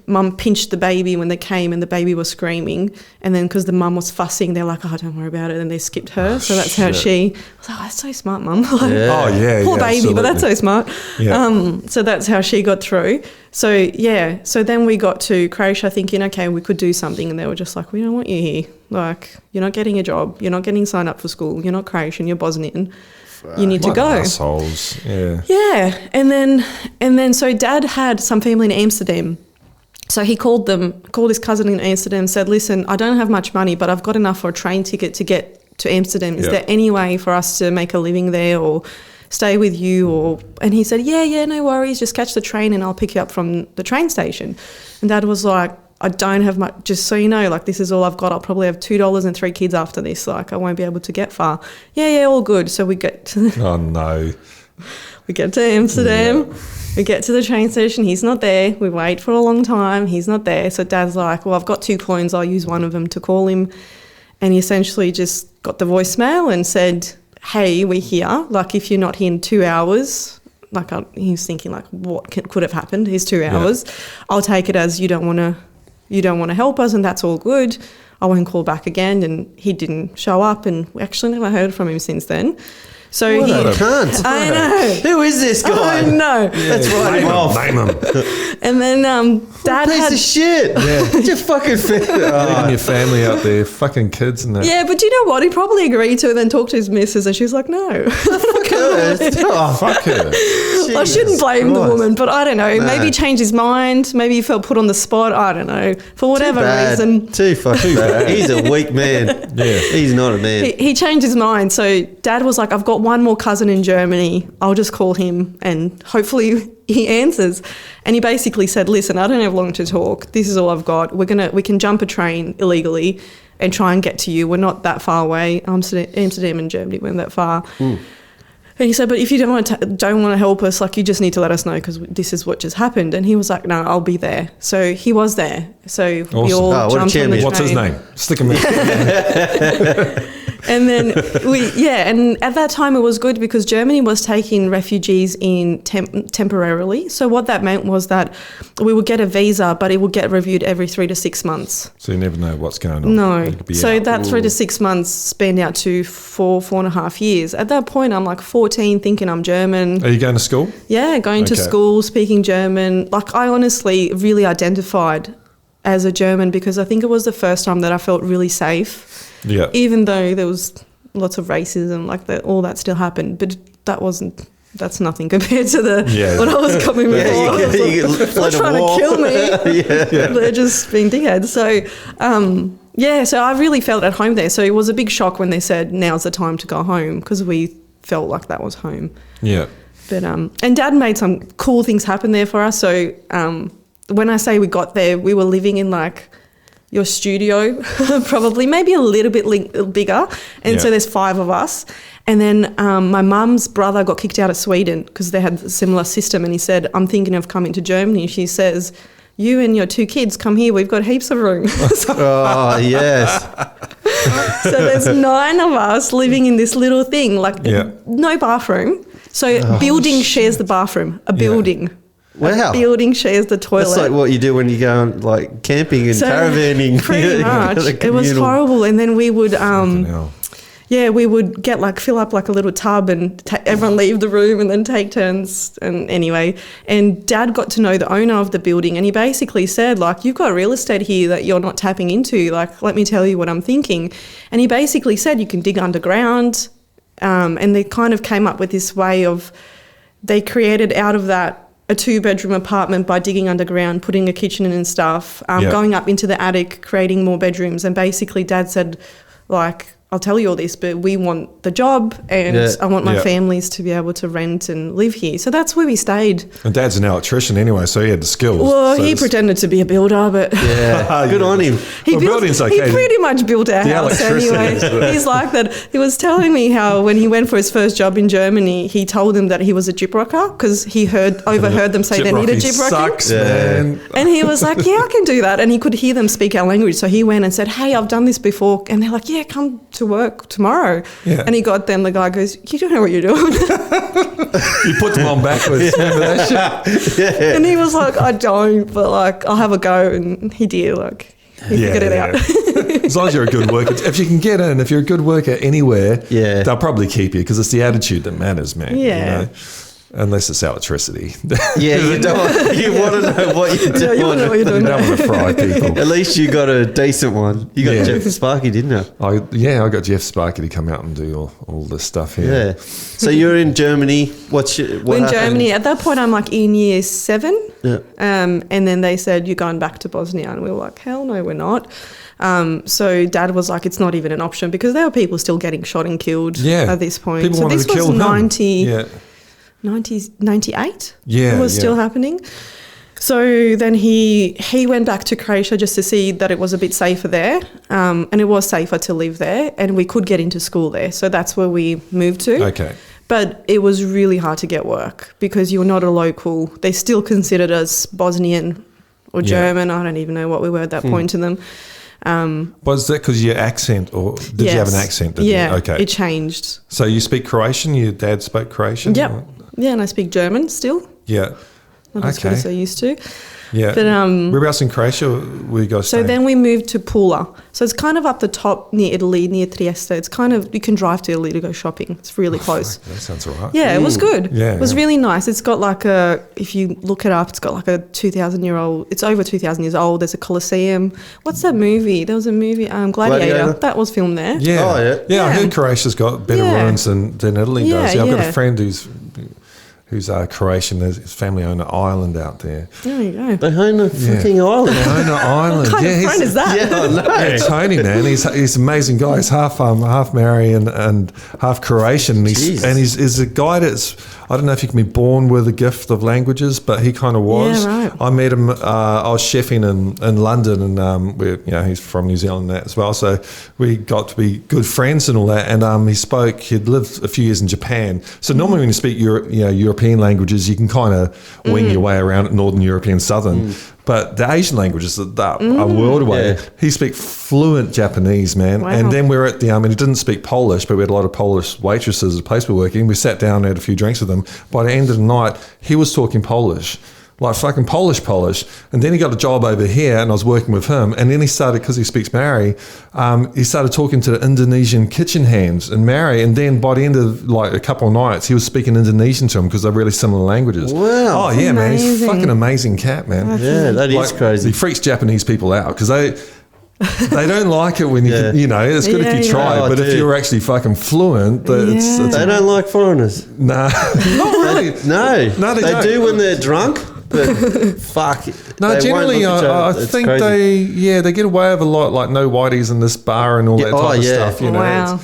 mum pinched the baby when they came and the baby was screaming. And then because the mum was fussing, they're like, don't worry about it. And they skipped her. So that's how I was like, that's so smart, mum. Poor baby, absolutely. but that's so smart. Yeah. So that's how she got through. So, so then we got to Croatia thinking, okay, we could do something. And they were just like, we don't want you here. Like, you're not getting a job. You're not getting signed up for school. You're not Croatian. You're Bosnian. You need to go. Assholes. Yeah. Yeah. And then so Dad had some family in Amsterdam. So he called his cousin in Amsterdam, said, listen, I don't have much money, but I've got enough for a train ticket to get to Amsterdam. Is there any way for us to make a living there or stay with you? And he said, yeah, no worries. Just catch the train and I'll pick you up from the train station. And Dad was like, I don't have much, just so you know, like this is all I've got. I'll probably have $2 and 3 kids after this. Like I won't be able to get far. Yeah, all good. So we get to oh no. We get to Amsterdam. Yeah. We get to the train station. He's not there. We wait for a long time. He's not there. So Dad's like, well, I've got 2 coins. I'll use one of them to call him. And he essentially just got the voicemail and said, hey, we're here. Like if you're not here in 2 hours, like he was thinking like what could have happened? Here's 2 hours. Yeah. I'll take it as you don't want to help us and that's all good. I won't call back again. And he didn't show up and we actually never heard from him since then. So what he can't. I know. Who is this guy? I know. Let's write him off. Name him. And then Dad piece had of shit. Yeah. Just fucking leaving your family out there, fucking kids and that. Yeah, but you know what? He probably agreed to and then talked to his missus and she's like, no. Fuck her. Oh, fuck her. Jesus I shouldn't blame the woman, but I don't know. No. Maybe he changed his mind. Maybe he felt put on the spot. I don't know. For whatever reason. Too fucking bad. He's a weak man. Yeah. He's not a man. He changed his mind. So Dad was like, I've got one more cousin in Germany. I'll just call him and hopefully he answers. And he basically said, listen, I don't have long to talk. This is all I've got. We can jump a train illegally and try and get to you. We're not that far away. Amsterdam and Germany weren't that far. And he said, but if you don't want to help us, like you just need to let us know because this is what just happened. And he was like, no, I'll be there. So he was there. So awesome. We all jumped on the train. What's his name? Stick him in. And then and at that time it was good because Germany was taking refugees in temporarily. So what that meant was that we would get a visa, but it would get reviewed every 3 to 6 months. So you never know what's going on. No. So that 3 to 6 months spanned out to 4.5 years. At that point, I'm like 14, thinking I'm German. Are you going to school? Yeah, going to school, speaking German. Like I honestly really identified as a German because I think it was the first time that I felt really safe. Yeah. Even though there was lots of racism, like that, all that still happened, but that's nothing compared to what I was coming before. They're trying to kill me. They're just being dickheads. So, so I really felt at home there. So it was a big shock when they said, now's the time to go home because we felt like that was home. Yeah. But, and Dad made some cool things happen there for us. So, when I say we got there, we were living in like your studio, probably maybe a little bit bigger. And so there's 5 of us. And then my mum's brother got kicked out of Sweden because they had a similar system. And he said, I'm thinking of coming to Germany. She says, you and your 2 kids come here. We've got heaps of room. Oh, yes. So there's 9 of us living in this little thing, like no bathroom. So building shares the bathroom, a building. Wow. A building shares the toilet. That's like what you do when you go on, like camping and caravanning. Pretty much. It was horrible. And then we would... we would get like fill up like a little tub and everyone leave the room and then take turns. And anyway, and Dad got to know the owner of the building, and he basically said, like, you've got real estate here that you're not tapping into. Like, let me tell you what I'm thinking. And he basically said you can dig underground. And they kind of came up with this way of, they created out of that a 2-bedroom apartment by digging underground, putting a kitchen in and stuff, going up into the attic, creating more bedrooms. And basically Dad said, like, I'll tell you all this, but we want the job and I want my families to be able to rent and live here. So that's where we stayed. And Dad's an electrician anyway, so he had the skills. Well, he pretended to be a builder, but... Good on him. He pretty much built our house anyway. He's like that. He was telling me how when he went for his first job in Germany, he told them that he was a gyprocker because he overheard them say they needed gyprocking. Sucks, man. And he was like, yeah, I can do that. And he could hear them speak our language. So he went and said, hey, I've done this before. And they're like, yeah, come to work tomorrow. And he got them, the guy goes, you don't know what you're doing. You put them on backwards. Remember that shit? And he was like, I don't, but like I'll have a go. And he did, like he figured it out. As long as you're a good worker, if you can get in, if you're a good worker anywhere, they'll probably keep you because it's the attitude that matters, man. You know? Unless it's electricity. You don't. You want to know what you're doing. You want to know what you're doing. You don't want to fry people. At least you got a decent one. You got Jeff Sparky, didn't you? I got Jeff Sparky to come out and do all this stuff here. Yeah. So you're in Germany. What We're in Germany. At that point, I'm like in year 7. Yeah. And then they said, you're going back to Bosnia. And we were like, hell no, we're not. So Dad was like, it's not even an option because there were people still getting shot and killed at this point. People wanted this to kill was him. 98 it was still happening. So then he went back to Croatia just to see that it was a bit safer there, and it was safer to live there, and we could get into school there. So that's where we moved to. Okay. But it was really hard to get work because you're not a local. They still considered us Bosnian or German. I don't even know what we were at that point to them. Was that because your accent, or did you have an accent? Okay. It changed. So you speak Croatian? Your dad spoke Croatian? Yep. Yeah, and I speak German still. Yeah. Not as good as I used to. Yeah. But whereabouts in Croatia were you guys staying? So then we moved to Pula. So it's kind of up the top near Italy, near Trieste. It's kind of, you can drive to Italy to go shopping. It's really close. That sounds all right. Yeah, it was good. Yeah, it was really nice. It's got like if you look it up, it's got like a 2,000-year-old, it's over 2,000 years old. There's a Colosseum. What's that movie? There was a movie, Gladiator. That was filmed there. Yeah. Oh, yeah. I heard Croatia's got better ruins than Italy does. I've got a friend who's Croatian. His family own an island out there. There you go. They own a freaking island. They own an island. What kind of friend is that? Yeah, I know. Yeah, Tony, man, he's an amazing guy. He's half Maori and half Croatian. He's a guy that's, I don't know if you can be born with a gift of languages, but he kind of was. Yeah, right. I met him. I was chefing in London, and he's from New Zealand and that as well. So we got to be good friends and all that. And he'd lived a few years in Japan. So normally when you speak European languages, you can kind of wing your way around Northern European, Southern. But the Asian languages are a world away. Yeah. He speaks fluent Japanese, man. Wow. And then we were at the, he didn't speak Polish, but we had a lot of Polish waitresses at the place we were working. We sat down and had a few drinks with them. By the end of the night, he was talking Polish. Like fucking Polish. And then he got a job over here and I was working with him. And then he started, because he speaks Maori, he started talking to the Indonesian kitchen hands in Maori. And then by the end of like a couple of nights, he was speaking Indonesian to them because they're really similar languages. Wow. Oh, yeah, man. He's a fucking amazing cat, man. That is crazy. He freaks Japanese people out because they don't like it when it's good if you try, but if you're actually fucking fluent, it's they don't like foreigners. Nah, not really. No, they don't. do when they're drunk. But fuck. No, generally, I think crazy. they get away with a lot, like no whiteys in this bar and all that type of stuff. You know, wow.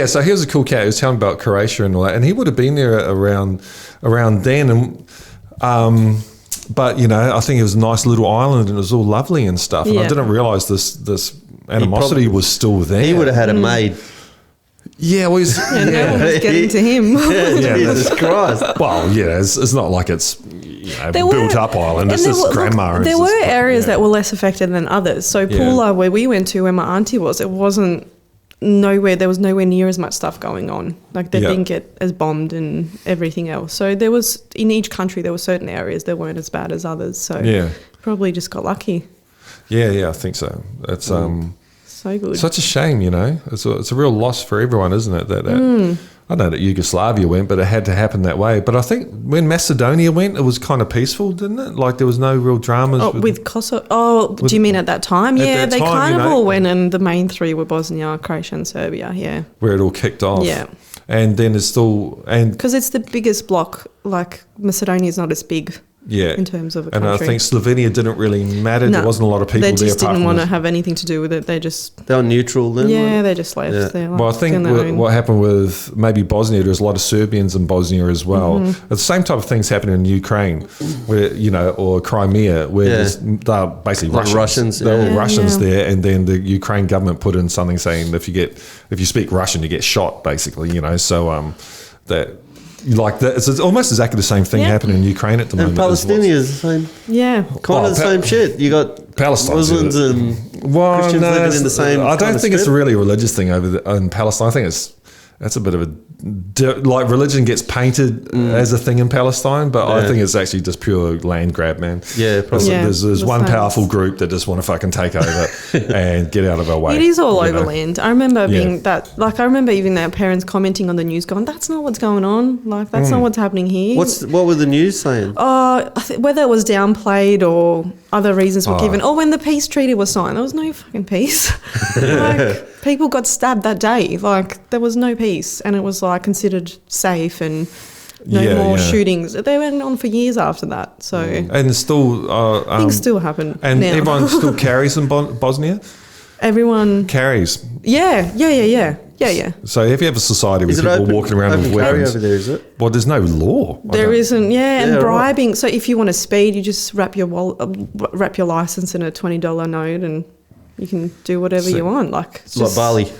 So he was a cool cat. He was telling about Croatia and all that, and he would have been there around then. And But, you know, I think it was a nice little island and it was all lovely and stuff. And I didn't realise this animosity was still there. He would have had a maid. Yeah, well, no one was getting to him. Jesus Christ. Well, yeah, it's not like it's built up island. It's just grandma. There were areas that were less affected than others. So Pula, where we went to, where my auntie was, it wasn't nowhere. There was nowhere near as much stuff going on. Like they didn't get as bombed and everything else. So there was in each country there were certain areas that weren't as bad as others. So probably just got lucky. Yeah, I think so. It's so good. Such a shame, you know. It's a real loss for everyone, isn't it? That I know that Yugoslavia went, but it had to happen that way. But I think when Macedonia went, it was kind of peaceful, didn't it? Like there was no real dramas. With Kosovo? Oh, do you mean at that time? Yeah, they kind of all went, and the main three were Bosnia, Croatia, and Serbia. Yeah, where it all kicked off. Yeah, and then it's still because it's the biggest block. Like Macedonia is not as big. Yeah, in terms of a country. And I think Slovenia didn't really matter. There wasn't a lot of people there. They just didn't want to have anything to do with it. They were neutral then. Yeah, they just left. Yeah. Well, I think what happened with maybe Bosnia, there was a lot of Serbians in Bosnia as well. The same type of things happening in Ukraine, where or Crimea, where they're basically Russians. They're all Russians there, and then the Ukraine government put in something saying if you speak Russian, you get shot, basically. You know, so that. Like that, it's almost exactly the same thing happening in Ukraine at the moment. And Palestinians is the same. Yeah, kind of the same shit. You got Muslims and Christians living in the same. I don't think it's really a religious thing in Palestine. I think that's a bit of a like religion gets painted as a thing in Palestine, but I think it's actually just pure land grab, man. Yeah, probably. There's one powerful group that just want to fucking take over and get out of our way. It is all over land. I remember being that. Like I remember even their parents commenting on the news, going, "That's not what's going on. Like that's not what's happening here." What were the news saying? Whether it was downplayed or other reasons were given, or when the peace treaty was signed, there was no fucking peace. Like people got stabbed that day. Like there was no peace, and it was like considered safe and no more shootings. They went on for years after that. So and still things still happen. And now. Everyone still carries in Bosnia. Everyone carries. Yeah. So if you have a society with people walking around with weapons, over there, is it? Well, there's no law. There isn't. And bribing. Right. So if you want to speed, you just wrap your license in a $20 note, and you can do whatever you want. Like it's like Bali.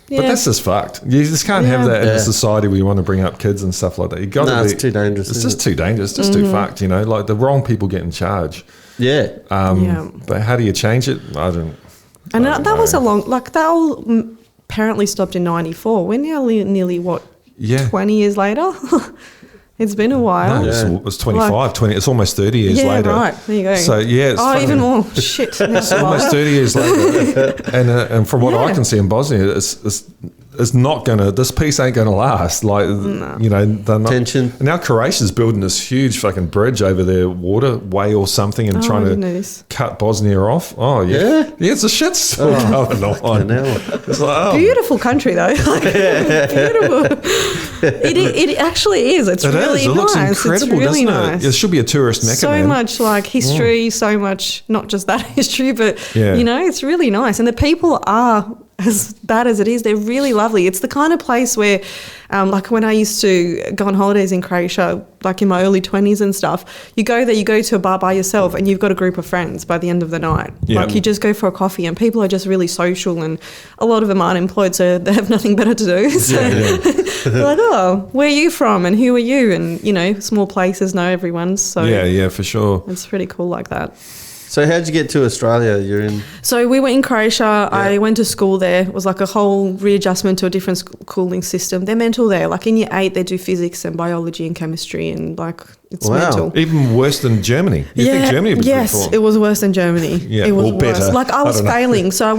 Yeah. But that's just fucked. You just can't have that in a society where you want to bring up kids and stuff like that. It's too dangerous. It's just too dangerous. It's just too fucked. You know, like the wrong people get in charge. Yeah. But how do you change it? I don't. And that was a long. Like that all apparently stopped in '94. We're now nearly 20 years later. It's been a while. No, it's 25, 20. It's almost 30 years later. Yeah, right. There you go. So, it's funny. Even more. Shit. It's almost 30 years later. And from what I can see in Bosnia, it's not going to, this peace ain't going to last. Like, you know, they're not. Tension. And now Croatia's building this huge fucking bridge over their waterway or something and trying to cut Bosnia off. Oh, yeah. Yeah, it's a shit still going on. It's like, beautiful country, though. Beautiful. It actually is. It's really nice. It looks incredible, really doesn't it? It should be a tourist mecca, so much like history, so much, not just that history, but, you know, it's really nice. And the people are as bad as it is, they're really lovely. It's the kind of place where, like when I used to go on holidays in Croatia, like in my early 20s and stuff, you go there, you go to a bar by yourself and you've got a group of friends by the end of the night. Yeah. Like you just go for a coffee and people are just really social, and a lot of them aren't employed, so they have nothing better to do. So they're like, oh, where are you from and who are you? And, you know, small places know everyone. So yeah, for sure. It's pretty cool like that. So how'd you get to Australia? So we were in Croatia. Yeah. I went to school there. It was like a whole readjustment to a different schooling system. They're mental there. Like in year 8, they do physics and biology and chemistry, and like it's mental. Even worse than Germany. You think Germany would be it was worse than Germany. Yeah, it was worse. Better. Like I was failing. So I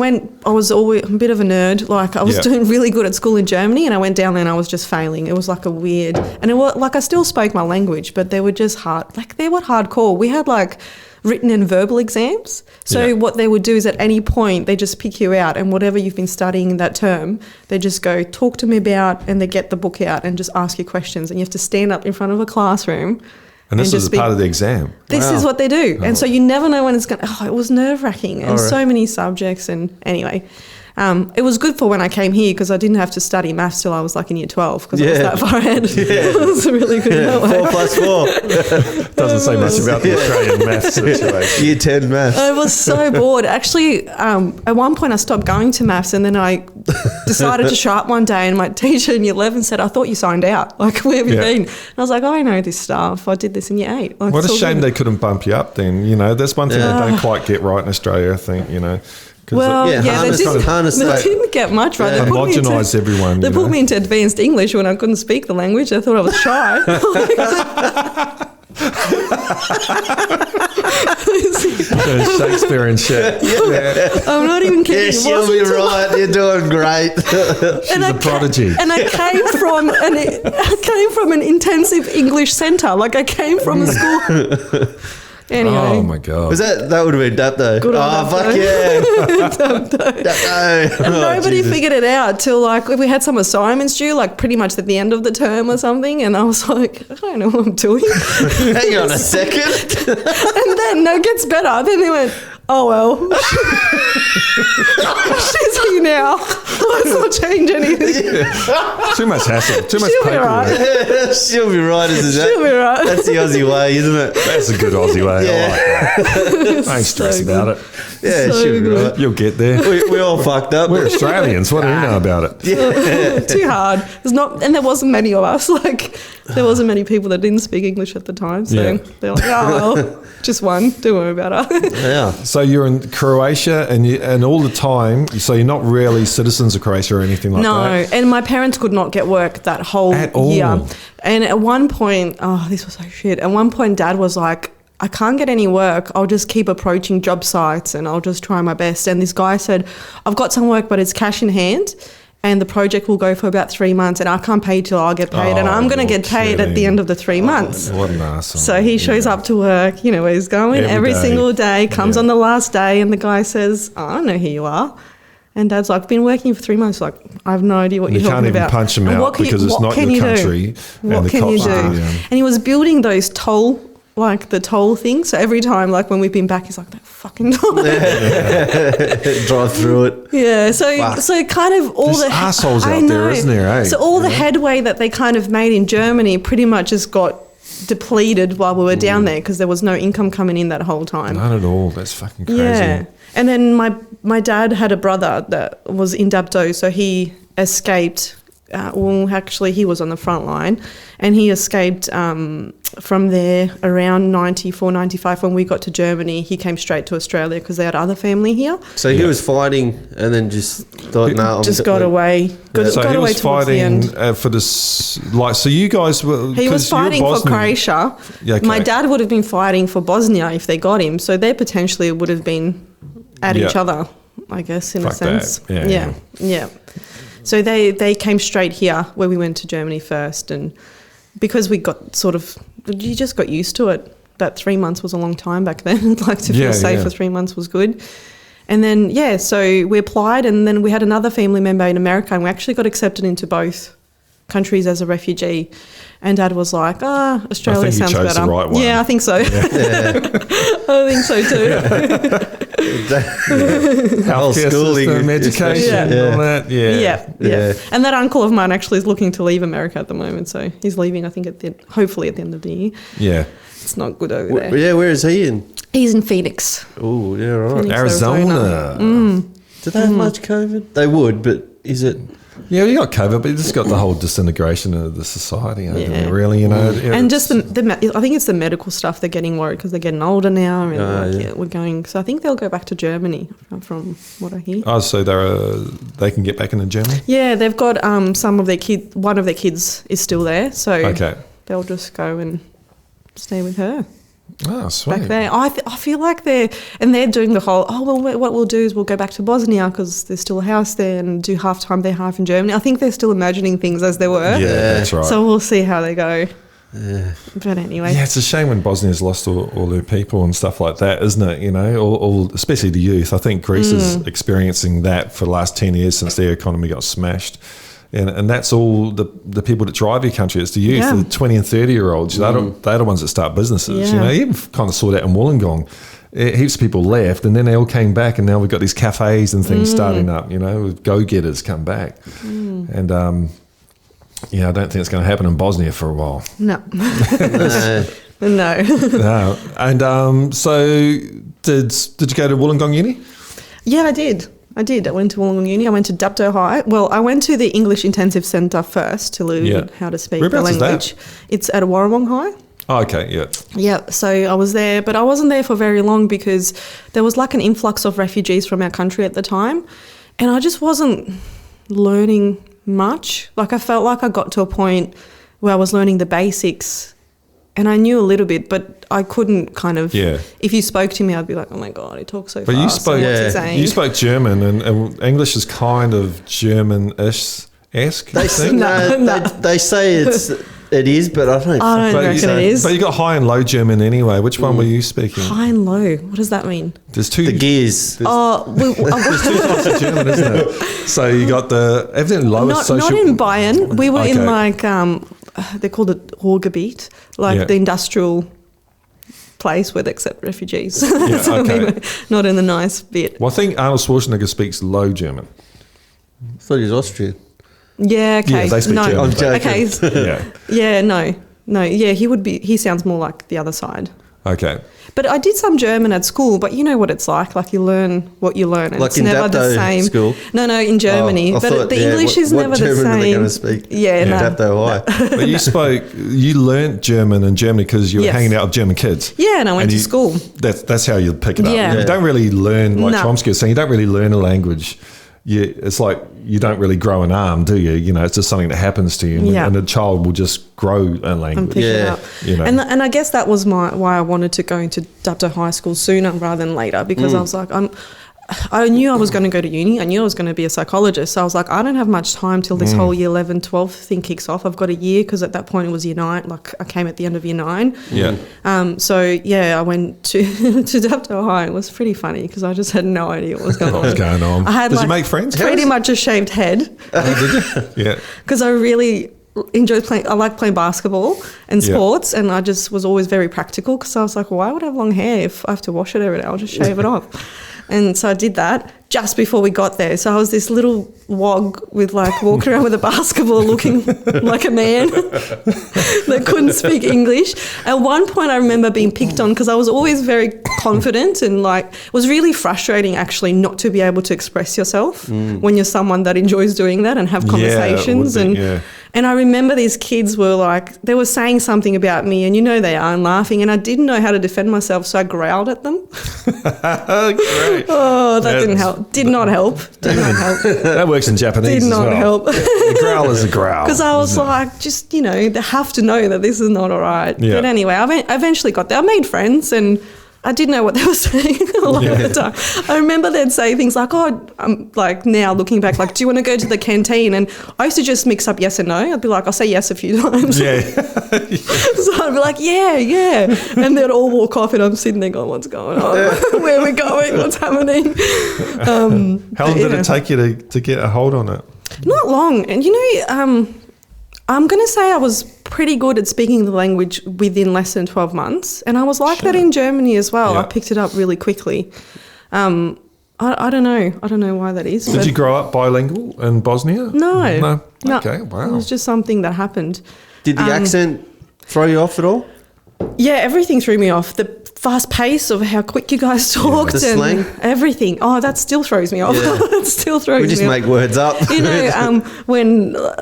was always a bit of a nerd. Like I was doing really good at school in Germany, and I went down there and I was just failing. It was like a weird, and it was like I still spoke my language, but they were just hard. Like they were hardcore. We had like written and verbal exams. So what they would do is at any point they just pick you out, and whatever you've been studying that term, they just go, talk to me about, and they get the book out and just ask you questions, and you have to stand up in front of a classroom. And this is part of the exam. This is what they do. And so you never know when it's going to, it was nerve-wracking, and so many subjects, and anyway. It was good for when I came here because I didn't have to study maths till I was like in year 12 because I was that far ahead. It was really good. That way. 4 plus 4. Doesn't say much about the Australian maths situation. Year 10 maths. I was so bored. Actually, at one point I stopped going to maths and then I decided to show up one day and my teacher in year 11 said, I thought you signed out. Like, where have you been? And I was like, oh, I know this stuff. I did this in year 8. Like, What a shame they couldn't bump you up then. You know, that's one thing they don't quite get right in Australia, I think, you know. Well, they didn't get much right. Yeah. They Homogenise everyone. They put me into advanced English when I couldn't speak the language. They thought I was shy. Shakespeare and shit. I'm not even kidding. Yes, you'll be right. You're doing great. She's a prodigy. And I came from an intensive English centre. Like I came from a school. Anyway. Oh my god! Was that would have been Dapto? Good Oh fuck yeah! Dapto. And nobody figured it out till like we had some assignments due, like pretty much at the end of the term or something. And I was like, I don't know what I'm doing. Hang on a second. And then it gets better. Then they went, oh well, she's here now. Let's not change anything. Too much hassle. Too much She'll be paperwork. right. She'll be right, isn't it? She'll be right. That's the Aussie way, isn't it? That's a good Aussie way. Yeah. I like that. I ain't stressed about it. Yeah, So she'll be good. right. You'll get there. We all fucked up. We're Australians. What do you know about it? Too hard. And there wasn't many of us. Like there wasn't many people that didn't speak English at the time. So they're like, oh well, just one. Don't worry about it. Yeah. So you're in Croatia, and all the time. So you're not really citizens of Croatia or anything like that. No, and my parents could not get work that whole At all. year. And at one point, this was so shit. At one point, Dad was like, I can't get any work. I'll just keep approaching job sites and I'll just try my best. And this guy said, I've got some work, but it's cash in hand. And the project will go for about 3 months and I can't pay till I'll get paid. And I'm going to get paid at the end of the 3 months. What an asshole. So he shows up to work, you know where he's going, every day. single day, comes on the last day and the guy says, I don't know who you are. And Dad's like, I've been working for 3 months. Like, I have no idea what you're talking about. You can't even punch him out because it's not your country. What can you do? And he was building those toll thing. So every time, like when we've been back, he's like, that fucking toll. Drive through it. Yeah. So kind of all There's the assholes out there, isn't there? Eh? So all the headway that they kind of made in Germany pretty much just got depleted while we were down there because there was no income coming in that whole time. Not at all. That's fucking crazy. Yeah. And then my dad had a brother that was in Dapto, so he escaped. Actually, he was on the front line, and he escaped from there around 94, 95. When we got to Germany, he came straight to Australia because they had other family here. So he was fighting and then just thought, no, got away. So got he away was towards the end. fighting for this, like, so you guys were... He was fighting for Croatia. Yeah, okay. My dad would have been fighting for Bosnia if they got him, so they potentially would have been at each other, I guess, in a sense. That. Yeah. So they came straight here where we went to Germany first, and because we got you just got used to it. That 3 months was a long time back then. Like to feel safe for 3 months was good. And then, so we applied, and then we had another family member in America, and we actually got accepted into both countries as a refugee. And Dad was like, Australia sounds better. The right one. Yeah, I think so. Yeah. I think so too. Healthcare system, education, all that. Yeah. And that uncle of mine actually is looking to leave America at the moment, so he's leaving, I think, hopefully at the end of the year. Yeah. It's not good over there. Yeah, where is he in? He's in Phoenix. Oh, yeah, right. Phoenix, Arizona. Do they have much COVID? They would, but is it... Yeah, you got COVID, but you just got the whole disintegration of the society over there, really, you know. And just I think it's the medical stuff they're getting worried because they're getting older now, and we're going. So I think they'll go back to Germany, from what I hear. Oh, so they can get back into Germany? Yeah, they've got some of their kids. One of their kids is still there, so they'll just go and stay with her. Oh, sweet. Back there. I feel like they're doing the whole, what we'll do is we'll go back to Bosnia because there's still a house there and do half time there, half in Germany. I think they're still imagining things as they were. Yeah, that's right. So we'll see how they go. Yeah. But anyway. Yeah, it's a shame when Bosnia's lost all their people and stuff like that, isn't it? You know, all especially the youth. I think Greece is experiencing that for the last 10 years since their economy got smashed. And that's all the people that drive your country. It's the youth, the 20 and 30-year-olds. They're the ones that start businesses. You know, you even kind of saw that in Wollongong. heaps of people left, and then they all came back, and now we've got these cafes and things starting up, with go-getters come back. And, I don't think it's going to happen in Bosnia for a while. No. No. No. And so did you go to Wollongong Uni? Yeah, I did. I went to Wollongong Uni. I went to Dapto High. Well, I went to the English Intensive Centre first to learn how to speak the language. It's at Warrawong High. Oh, okay, yeah. Yeah, so I was there, but I wasn't there for very long because there was like an influx of refugees from our country at the time, and I just wasn't learning much. Like I felt like I got to a point where I was learning the basics and I knew a little bit, but I couldn't kind of, if you spoke to me, I'd be like, oh my God, he talks so fast. But you spoke German, and English is kind of German-ish-esque. They say it is, but I don't reckon it is. But you got high and low German anyway. Which one were you speaking? High and low. What does that mean? There's two. The gears. There's two types of German, isn't it? So you got the evidently lowest social. Not in Bayern. We were in like they called it Ruhrgebiet, like the industrial place where they accept refugees. So we were not in the nice bit. Well, I think Arnold Schwarzenegger speaks low German. I thought he was Austrian. Yeah, okay. Yeah, they speak German. I'm joking. Okay. Yeah, no. Yeah, he sounds more like the other side. Okay. But I did some German at school, but you know what it's like. Like you learn what you learn, and like it's never the same. School? No, in Germany. But the English is never the same. What German are they going to speak? Yeah, no. Dapto High. But you learnt German in Germany because you were hanging out with German kids. Yeah, and I went to school. That's how you pick it up. Yeah. You don't really learn, like Chomsky was saying, you don't really learn a language. It's like you don't really grow an arm, do you? It's just something that happens to you, and a child will just grow a language. And pick it up. And I guess that was why I wanted to go into Dapto High School sooner rather than later, because I was like, I knew I was going to go to uni. I knew I was going to be a psychologist. So I was like, I don't have much time till this whole year 11, 12 thing kicks off. I've got a year because at that point it was year 9. Like I came at the end of year 9. Yeah. I went to Dapto High. It was pretty funny because I just had no idea what was going on. What was going on? Did you make friends? Pretty much a shaved head. Did you? Yeah. Because I really enjoy playing. I like playing basketball and sports, and I just was always very practical because I was like, why would I have long hair if I have to wash it every day? I'll just shave it off. And so I did that just before we got there. So I was this little wog with like walking around with a basketball looking like a man that couldn't speak English. At one point I remember being picked on because I was always very confident, and like it was really frustrating actually not to be able to express yourself when you're someone that enjoys doing that and have conversations. And I remember these kids were like, they were saying something about me, and they are, and laughing, and I didn't know how to defend myself, so I growled at them. Great. Oh, that didn't help. Did not help. That works in Japanese as well. Did not help. A growl is a growl. Because I was like, just, they have to know that this is not all right. Yeah. But anyway, I eventually got there. I made friends, and I didn't know what they were saying a lot of the time. I remember they'd say things like, I'm like now looking back, like, do you want to go to the canteen? And I used to just mix up yes and no. I'd be like, I'll say yes a few times. Yeah. So I'd be like, yeah. And they'd all walk off, and I'm sitting there going, what's going on? Where are we going? What's happening? How long did it take you to get a hold on it? Not long. And, I'm going to say I was pretty good at speaking the language within less than 12 months. And I was like that in Germany as well. I picked it up really quickly. I don't know. I don't know why that is. Did you grow up bilingual in Bosnia? No. Okay, wow. It was just something that happened. Did the accent throw you off at all? Yeah, everything threw me off. The fast pace of how quick you guys talked the and slang? Everything. Oh, that still throws me off. It still throws me off. We just make words up.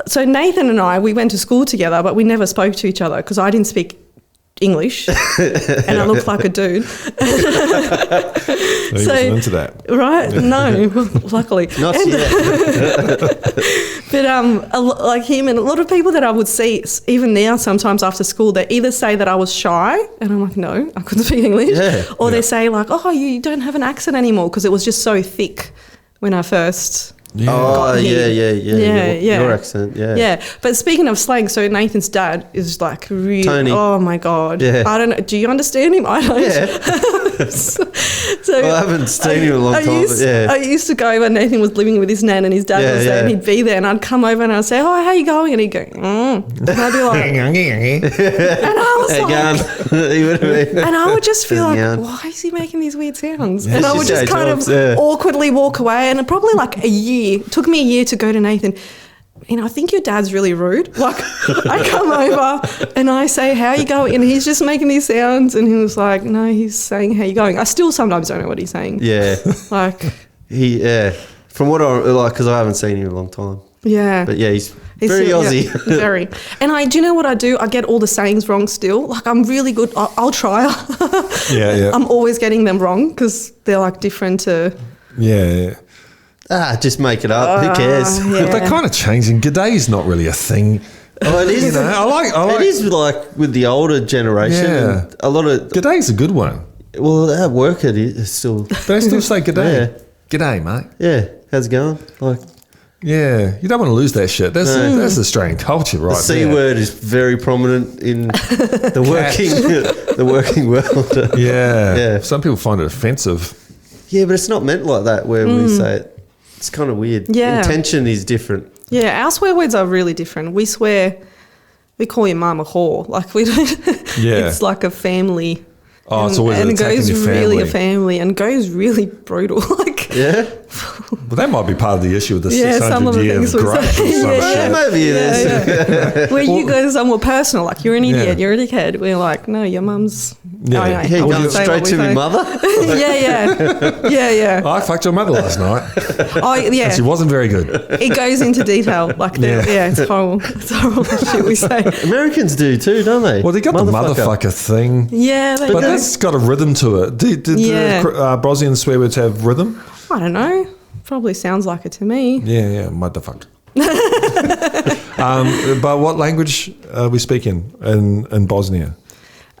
So Nathan and I, we went to school together, but we never spoke to each other because I didn't speak English and I looked like a dude. He wasn't into that. Right? Yeah. No, luckily. Not yet. But like him and a lot of people that I would see, even now sometimes after school, they either say that I was shy, and I'm like, no, I couldn't speak English. Or they say like, oh, you don't have an accent anymore because it was just so thick when I first... Yeah. Your accent, Yeah, but speaking of slang, so Nathan's dad is like really, Tony. oh my God. Yeah. I don't know, do you understand him? I don't. Yeah. So I haven't seen you in a long time, but yeah. I used to go when Nathan was living with his nan and his dad was there, and he'd be there, and I'd come over and I'd say, "Oh, how you going?" And he'd go, and I'd be like, and I was like, and I would just feel like, why is he making these weird sounds? And I would just kind of awkwardly walk away, and probably like it took me a year to go to Nathan. I think your dad's really rude. Like, I come over and I say, how you going? And he's just making these sounds. And he was like, no, he's saying, how you going? I still sometimes don't know what he's saying. Yeah. Like. From what I like, because I haven't seen him in a long time. Yeah. But yeah, he's very Aussie. Yeah, very. And do you know what I do? I get all the sayings wrong still. Like, I'm really good. I'll try. Yeah. I'm always getting them wrong because they're like different to. Yeah. Just make it up. Who cares? Yeah. But they're kind of changing. G'day's not really a thing. Oh, it is. I like. It is like with the older generation. Yeah. A lot of. G'day's a good one. Well, at work it is still. They still say g'day. Yeah. G'day, mate. Yeah. How's it going? Like. Yeah, you don't want to lose that shit. That's Australian culture, right? The C word is very prominent in the working world. Yeah. Some people find it offensive. Yeah, but it's not meant like that where we say it. It's kind of weird. Yeah. Intention is different. Yeah, our swear words are really different. We call your mum a whore. Like, we don't. Yeah. It's like a family. Oh, it's always attacking your family. And it goes really a family and goes really brutal. Like, yeah. Well, that might be part of the issue with the 600 years of growth or some shit. Maybe it is. Where you guys are more personal, like, you're an idiot, you're a dickhead. We're like, no, your mum's... Yeah. You go straight to your mother? Yeah. I fucked your mother last night. Oh, yeah. And she wasn't very good. It goes into detail. Like, it's horrible. It's horrible shit we say. Americans do too, don't they? Well, they got the motherfucker thing. Yeah, they But do. that's got a rhythm to it. Did the Bosnian swear words have rhythm? I don't know. Probably sounds like it to me. Yeah, motherfucker. But what language are we speaking in Bosnia?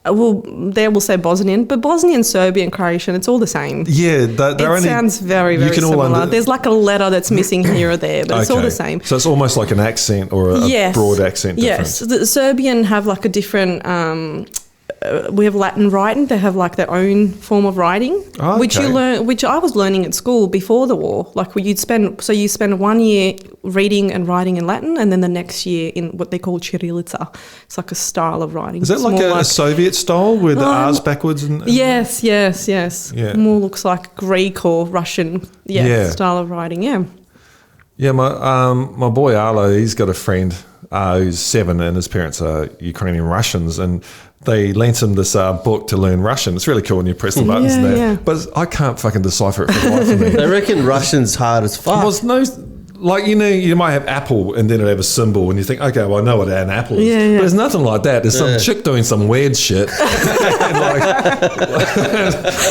Well, there we'll say Bosnian, but Bosnian, Serbian, Croatian, it's all the same. Yeah, it sounds very, very similar. There's like a letter that's missing here or there, but it's all the same. So it's almost like an accent or a broad accent difference. Yes, the Serbian have like a different... we have Latin writing. They have like their own form of writing, which you learn, which I was learning at school before the war. Like you spend 1 year reading and writing in Latin, and then the next year in what they call Cyrillica. It's like a style of writing. Is that like a Soviet style with the R's backwards? Yes. Yeah. More looks like Greek or Russian. Style of writing. Yeah. Yeah, my boy Arlo, he's got a friend who's 7, and his parents are Ukrainian Russians, and they lent him this book to learn Russian. It's really cool when you press the buttons and that. Yeah. But I can't fucking decipher it for the life of me. They reckon Russian's hard as fuck. Well, no, like, you might have apple and then it'll have a symbol and you think, okay, well, I know what an apple is. Yeah. But there's nothing like that. There's some chick doing some weird shit.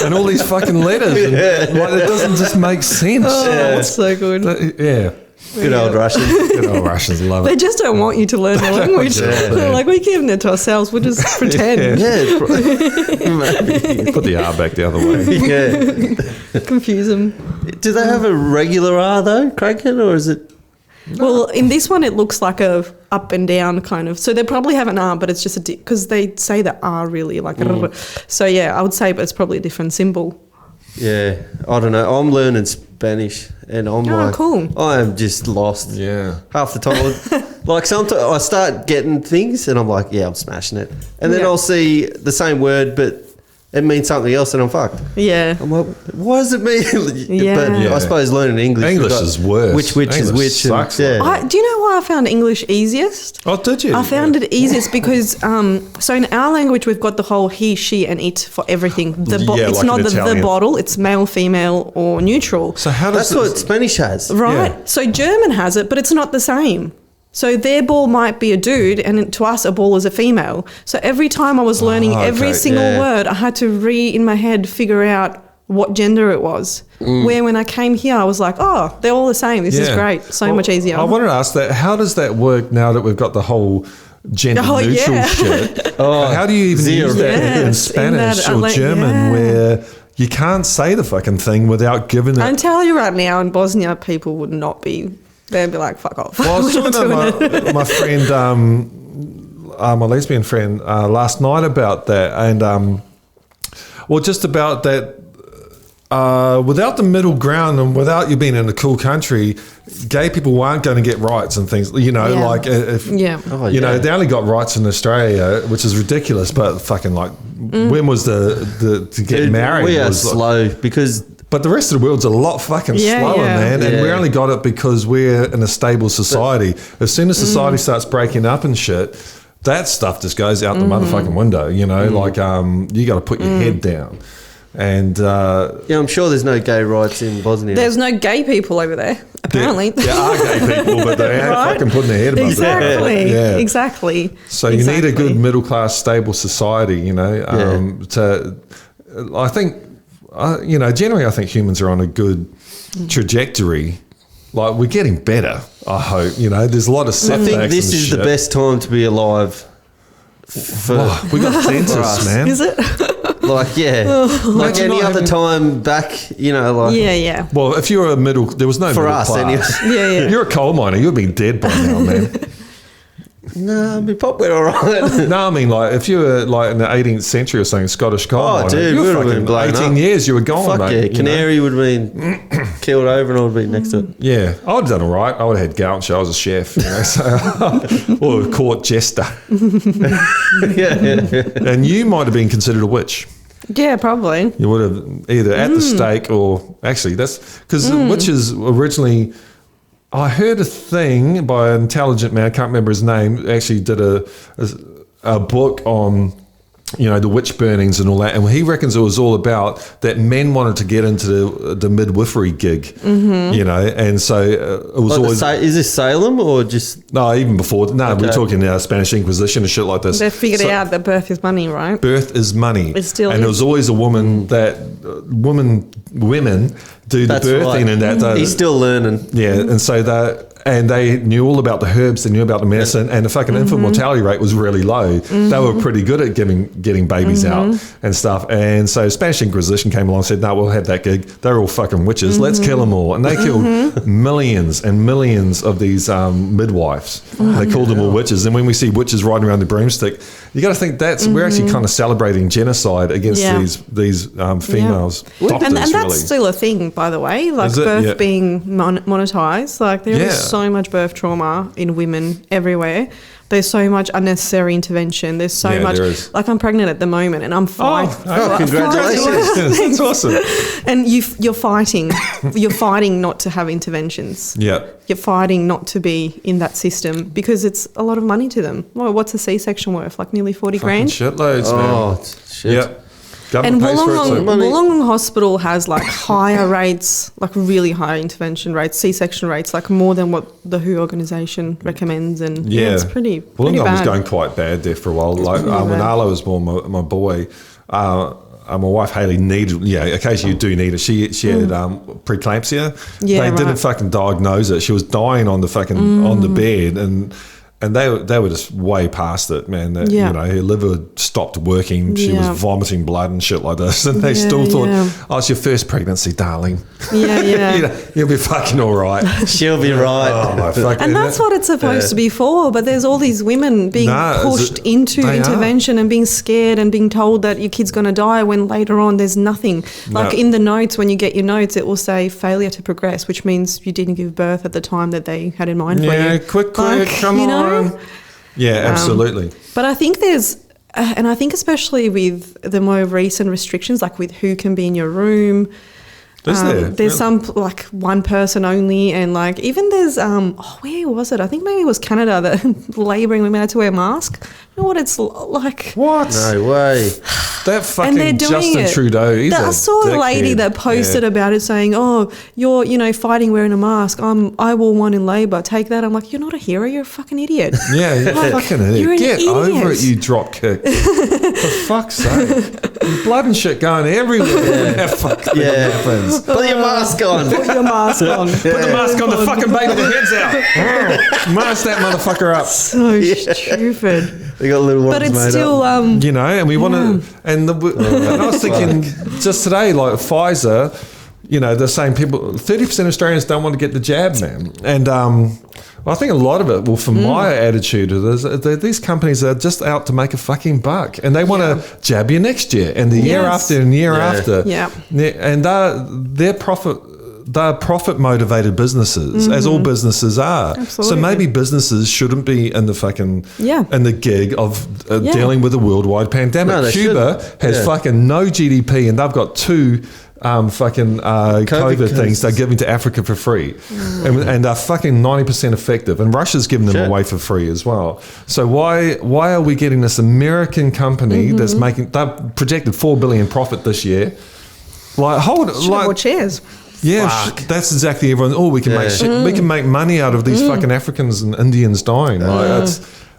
and all these fucking letters. And, it doesn't just make sense. Oh, that's so good. Good old Russians. Good old Russians, love it. They just don't want you to learn the language. They're like, we're giving it to ourselves. We'll just pretend. Maybe. Put the R back the other way. Yeah. Confuse them. Do they have a regular R though, Kraken, or is it? Well, in this one, it looks like a up and down kind of. So they probably have an R, but it's just because they say the R really like. So yeah, I would say, but it's probably a different symbol. Yeah, I don't know. I'm learning Spanish, and I'm cool. I am just lost. Yeah, half the time. Like sometimes I start getting things, and I'm like, yeah, I'm smashing it, and then I'll see the same word, but it means something else, and I'm fucked. Yeah, I'm like, what does it mean? But I suppose learning English is worse. Which is which? Sucks. Do you know why I found English easiest? Oh, did you? I found it easiest because so in our language we've got the whole he, she, and it for everything. It's like not the bottle. It's male, female, or neutral. So how does that's what Spanish has, right? Yeah. So German has it, but it's not the same. So their ball might be a dude, and to us a ball is a female. So every time I was learning every single word, I had to in my head figure out what gender it was. Where when I came here, I was like, oh, they're all the same. This is great. So much easier. I wanted to ask that. How does that work now that we've got the whole gender neutral shit? How do you even use that in Spanish or German where you can't say the fucking thing without giving it? I'm telling you right now, in Bosnia, people would not be... They'd be like, fuck off. Well, I was talking to my friend, my lesbian friend, last night about that, and Well, just about that. Without the middle ground and without you being in a cool country, gay people aren't going to get rights and things. You know, like if you know, they only got rights in Australia, which is ridiculous. But fucking like, when was the to get married? We are was slow because. But the rest of the world's a lot fucking slower, man. And we only got it because we're in a stable society. As soon as society starts breaking up and shit, that stuff just goes out the motherfucking window. You know, like you got to put your head down. And I'm sure there's no gay rights in Bosnia. There's no gay people over there, apparently. There are gay people, but they ain't fucking putting their head above Exactly. Exactly. So you need a good middle class, stable society, you know. I think, you know, generally I think humans are on a good trajectory. Like, we're getting better, I hope. You know, there's a lot of setbacks. I think this is the best time to be alive. We got dentists, man. Is it? Like, like any other time back, you know, like. Well, if you're there was no for middle us, class. anyway. You're a coal miner. You'd be dead by now, man. No, my pop went all right. No, I mean, like, if you were like in the 18th century or something, Scottish coal miner, dude, you we were would have been blown 18 up. years, you were gone, Fuck mate. yeah, Canary would have been killed over and I would have been next to it. Yeah, I would have done all right. I would have had Gaucho. I was a chef, you know, so, or a court jester. And you might have been considered a witch. Yeah, probably. You would have either at the stake or actually that's because witches originally. I heard a thing by an intelligent man. I can't remember his name. Actually, did a book on, you know, the witch burnings and all that, and he reckons it was all about that men wanted to get into the midwifery gig, you know, and so it was always. Is this Salem or just No, even before. No, we're talking Spanish Inquisition and shit like this. They figured out that birth is money, right? Birth is money. It still and is. there was always a woman that women do the birthing and that. He's still learning. Yeah, and so they knew all about the herbs, they knew about the medicine, and the fucking infant mortality rate was really low. They were pretty good at getting babies out and stuff. And so Spanish Inquisition came along and said, no, we'll have that gig. They're all fucking witches. Let's kill them all. And they killed millions and millions of these midwives. They called them all witches. And when we see witches riding around the broomstick, you got to think we're actually kind of celebrating genocide against these females. Doctors, and that's really. still a thing, by the way. Like birth being monetized. Like there is so much birth trauma in women everywhere. There's so much unnecessary intervention. There's so much. Like I'm pregnant at the moment, and I'm fighting. Congratulations! That's awesome. And you're fighting. You're fighting not to have interventions. Yeah. You're fighting not to be in that system because it's a lot of money to them. Well, what's a C-section worth? Like nearly 40 grand. Shitloads, man. Oh, shit. Yeah. And Government pays for it, so- Wollongong Hospital has like higher rates, like really high intervention rates, C-section rates, like more than what the WHO organisation recommends. And it's pretty Wollongong bad. was going quite bad there for a while. Like when Arlo was born, my boy, my wife Hayley needed, occasionally you do need it. She had preeclampsia. They didn't fucking diagnose it. She was dying on the fucking on the bed, and they were just way past it, man. You know, her liver stopped working. She was vomiting blood and shit like this. And they still thought, oh, it's your first pregnancy, darling. Yeah. You'll be fucking all right. She'll be right. Oh, my fucking. And that's what it's supposed to be for. But there's all these women being pushed into intervention and being scared and being told that your kid's going to die when later on there's nothing. Like in the notes, when you get your notes, it will say failure to progress, which means you didn't give birth at the time that they had in mind for you. Yeah, quick, come on. Yeah, absolutely. But I think and I think especially with the more recent restrictions, like with who can be in your room, there's some like one person only, and like even there's where was it? I think maybe it was Canada that labouring women had to wear a mask. You know what it's like? What? No way. That fucking Justin Trudeau. I saw a lady that posted about it saying, "Oh, you're fighting wearing a mask. I wore one in Labor. Take that." I'm like, "You're not a hero. You're a fucking idiot." Yeah, you're a fucking idiot. You're Get idiot. over it, you drop kick. For fuck's sake. There's blood and shit going everywhere. That fucking happens. Put your mask on. Put your mask on. Put the mask on, the fucking baby, the head's out. Mask that motherfucker up. So stupid. They got little ones But it's made still, up. And we want to, and I was thinking just today, like Pfizer, they're saying 30% of Australians don't want to get the jab, man. And I think a lot of it, from my attitude to this, these companies are just out to make a fucking buck, and they want to jab you next year and the year after and the year after. Yeah. And they're profit motivated businesses, as all businesses are. Absolutely. So maybe businesses shouldn't be in the fucking in the gig of dealing with a worldwide pandemic. No, Cuba has fucking no GDP, and they've got 2 COVID things they're giving to Africa for free, and they're fucking 90% effective. And Russia's giving them away for free as well. So why are we getting this American company that's making, they've projected $4 billion profit this year? Like, More chairs. Yeah, that's exactly everyone. Oh, we can make shit. We can make money out of these fucking Africans and Indians dying. Like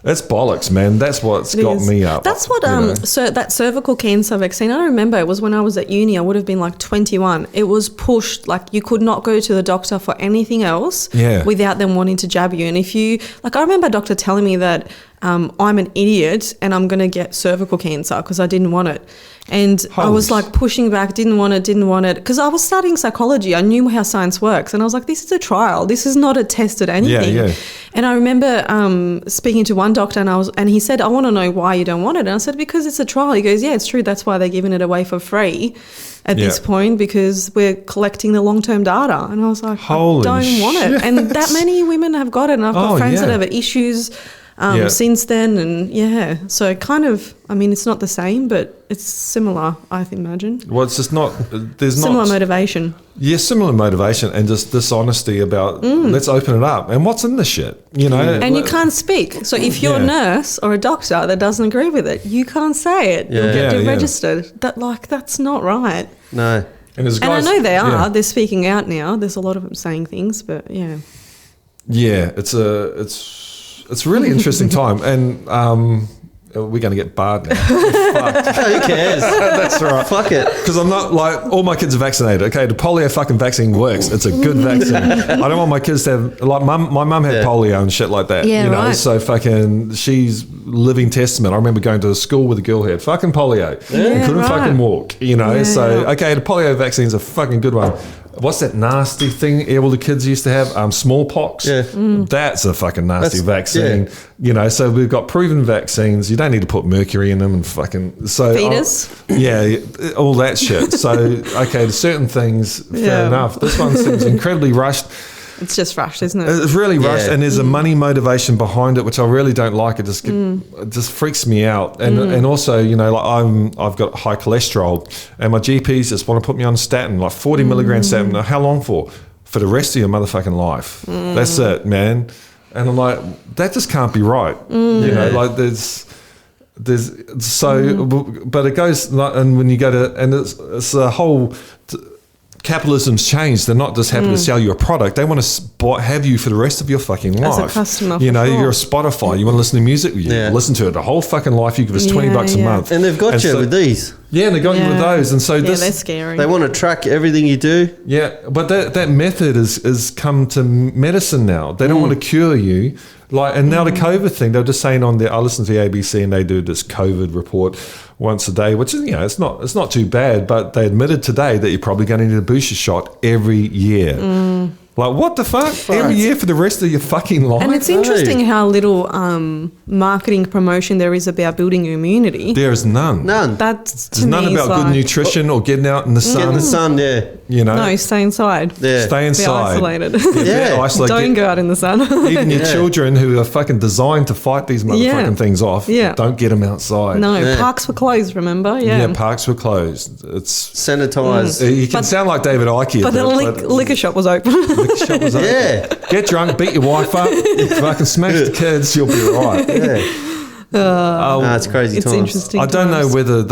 that's bollocks, man. That's what's got me up. That's what so that cervical cancer vaccine, I remember it was when I was at uni. I would have been like 21. It was pushed, like you could not go to the doctor for anything else without them wanting to jab you. And if you, like, I remember a doctor telling me that I'm an idiot and I'm going to get cervical cancer because I didn't want it. And I was like pushing back, didn't want it. Because I was studying psychology. I knew how science works. And I was like, this is a trial. This is not a test at anything. Yeah. And I remember speaking to one doctor and he said, I want to know why you don't want it. And I said, because it's a trial. He goes, yeah, it's true. That's why they're giving it away for free at this point, because we're collecting the long-term data. And I was like, I don't want it. And that many women have got it. And I've got friends that have issues since then, and so kind of, I mean, it's not the same, but it's similar, I imagine. Well, it's just not, there's similar motivation. Yeah, similar motivation and just dishonesty about let's open it up. And what's in this shit, And you can't speak. So if you're a nurse or a doctor that doesn't agree with it, you can't say it. You'll get deregistered. That's not right. No. And I know they are. They're speaking out now. There's a lot of them saying things, but Yeah, it's a really interesting time, and we're going to get barred now. Who cares? That's right. Fuck it. Because I'm not like, all my kids are vaccinated. Okay, the polio fucking vaccine works. It's a good vaccine. I don't want my kids to have, like, my mum had polio and shit like that. Yeah, right. So fucking, she's living testament. I remember going to a school with a girl who had fucking polio and couldn't fucking walk, So, okay, the polio vaccine's a fucking good one. What's that nasty thing all the kids used to have? Smallpox. Yeah. That's a fucking nasty vaccine. Yeah. So we've got proven vaccines. You don't need to put mercury in them and fucking... So fetus. All that shit. So, okay, certain things, fair enough. This one seems incredibly rushed. It's just rushed, isn't it? It's really rushed, and there's a money motivation behind it, which I really don't like. It just freaks me out. And also, like I've got high cholesterol, and my GPs just want to put me on statin, like 40 milligram statin. How long for? For the rest of your motherfucking life. That's it, man. And I'm like, that just can't be right. Like there's so, but it goes, and when you go to, and it's a whole. Capitalism's changed. They're not just happy to sell you a product. They want to have you for the rest of your fucking life. As a customer, you're a Spotify. You want to listen to music? You listen to it the whole fucking life. You give us $20 a month. And they've got you with these. Yeah, and they got you with those. And so they're scary. They want to track everything you do. Yeah, but that method is come to medicine now. They don't want to cure you. Like, and now the COVID thing, they're just saying I listen to the ABC and they do this COVID report once a day, which is, it's not too bad, but they admitted today that you're probably going to need a booster shot every year. Like, what the fuck? Every year for the rest of your fucking life? And it's interesting how little marketing promotion there is about building immunity. There is none. There's none about good nutrition or getting out in the sun. Get in the sun, No, stay inside. Yeah. Stay inside. Be isolated. Don't go out in the sun. Even your children who are fucking designed to fight these motherfucking things off, don't get them outside. No, parks were closed, remember? Yeah, parks were closed. It's sanitized. You can sound like David Icke. But the liquor shop was open. Shop was open. Get drunk, beat your wife up, fucking smash the kids, you'll be all right. It's crazy. It's interesting. I don't know whether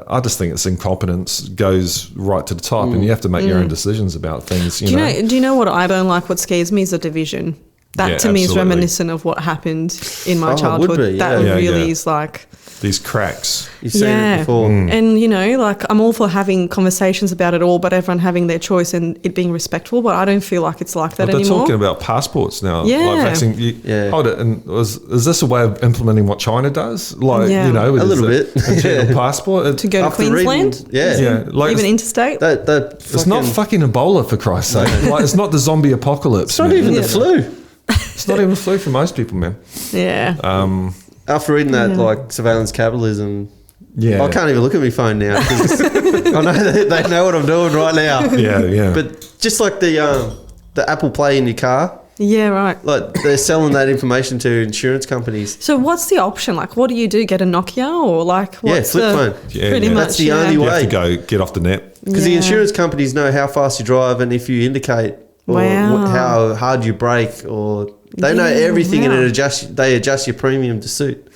I just think it's incompetence goes right to the top, and you have to make your own decisions about things. Do you know what I don't like? What scares me is a division. That to me is reminiscent of what happened in my childhood. Would be, that really is like. these cracks. You've seen it before. And, you know, like I'm all for having conversations about it all, but everyone having their choice and it being respectful, but I don't feel like it's like that But they're anymore. talking about passports now. Yeah. Like vaccine, hold it. And is this a way of implementing what China does? Like, you know, a little bit. A general passport. To go to After Queensland? reading- Like Even interstate? it's not fucking Ebola, for Christ's sake. Like, it's not the zombie apocalypse. It's not even the flu. It's not even flu for most people, man. Yeah. After reading that, like, surveillance capitalism, Yeah. I can't even look at my phone now. 'Cause I know they know what I'm doing right now. Yeah. But just like the Apple Play in your car, Yeah, right. like they're selling that information to insurance companies. So what's the option? Like, what do you do? Get a Nokia or like what's flip the phone. Yeah, pretty yeah. much That's the only You way. have to go get off the net. Because the insurance companies know how fast you drive and if you indicate or Wow. how hard you brake, or they know everything, and they adjust your premium to suit.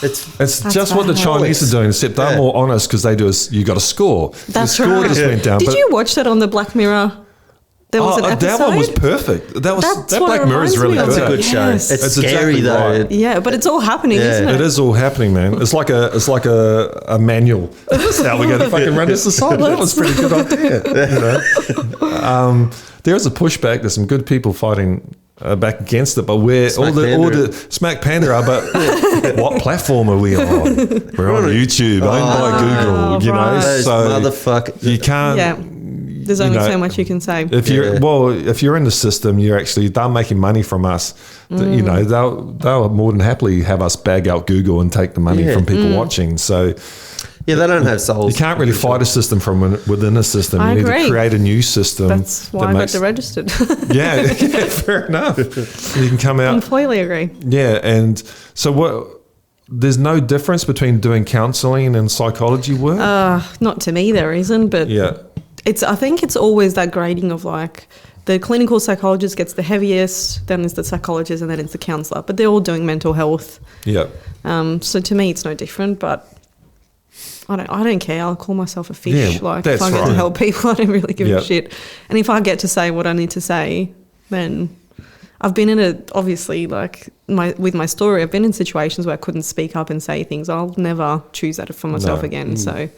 It's That's just what the bad. Chinese are doing, except they're more honest because they do you got a score. That's the score right. just went down. Did but you watch that on the Black Mirror? There was an episode. that one was perfect. That That's what Black it Mirror is reminds really me of. good. It's a good show. Yes. It's It's scary exactly though. right. Yeah, but it's all happening, Yeah. isn't it? It is all happening, man. It's like a manual. This is how we're going to fucking run this society. That was a pretty good idea. You know? There is a pushback. There's some good people fighting back against it, but we're all the Smack Panda are. But what platform are we on? We're on YouTube, owned by Google. You know, right. Those so motherfuckers. you can't. Yeah. There's only so much you can say. If you're in the system, they're making money from us. You know, they'll more than happily have us bag out Google and take the money from people watching. So Yeah, they don't have souls. you can't really fight a system from within a system. I You need agree. to create a new system. That's why I got registered. Yeah, fair enough. You can come out. Completely agree. Yeah, and so there's no difference between doing counselling and psychology work. Not to me, there isn't, but Yeah. I think it's always that grading of like the clinical psychologist gets the heaviest, then it's the psychologist, and then it's the counsellor. But they're all doing mental health. Yeah. So to me, it's no different. But I don't care. I'll call myself a fish. Yeah, like that's if I get to right. help people, I don't really give Yeah. a shit. And if I get to say what I need to say, then I've been in obviously like with my story, I've been in situations where I couldn't speak up and say things. I'll never choose that for myself again. So.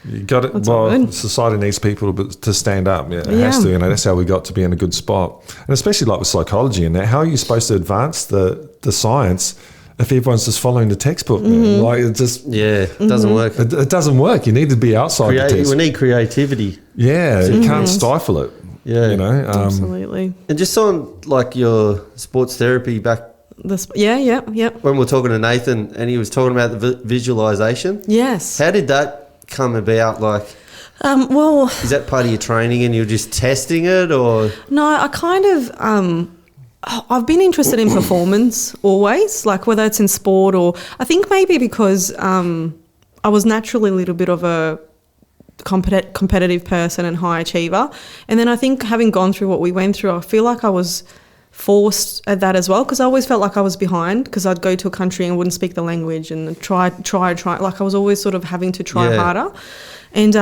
You got it. That's all Well, good. society needs people to stand up. Yeah, it has to. You know, that's how we got to be in a good spot. And especially like with psychology and that, how are you supposed to advance the science if everyone's just following the textbook? Man? Like it just It doesn't work. it doesn't work. You need to be outside the We textbook. need creativity. Yeah, you can't stifle it. Yeah. You know. Absolutely. And just on like your sports therapy back Yeah. when we were talking to Nathan and he was talking about the visualization. Yes. How did that come about? Like, Well, is that part of your training and you're just testing it, or? no, I kind of, I've been interested in performance always, like whether it's in sport or, I think maybe because I was naturally a little bit of a competitive person and high achiever. And then I think having gone through what we went through, I feel like I was forced at that as well, because I always felt like I was behind because I'd go to a country and wouldn't speak the language and try. Like I was always sort of having to try harder. And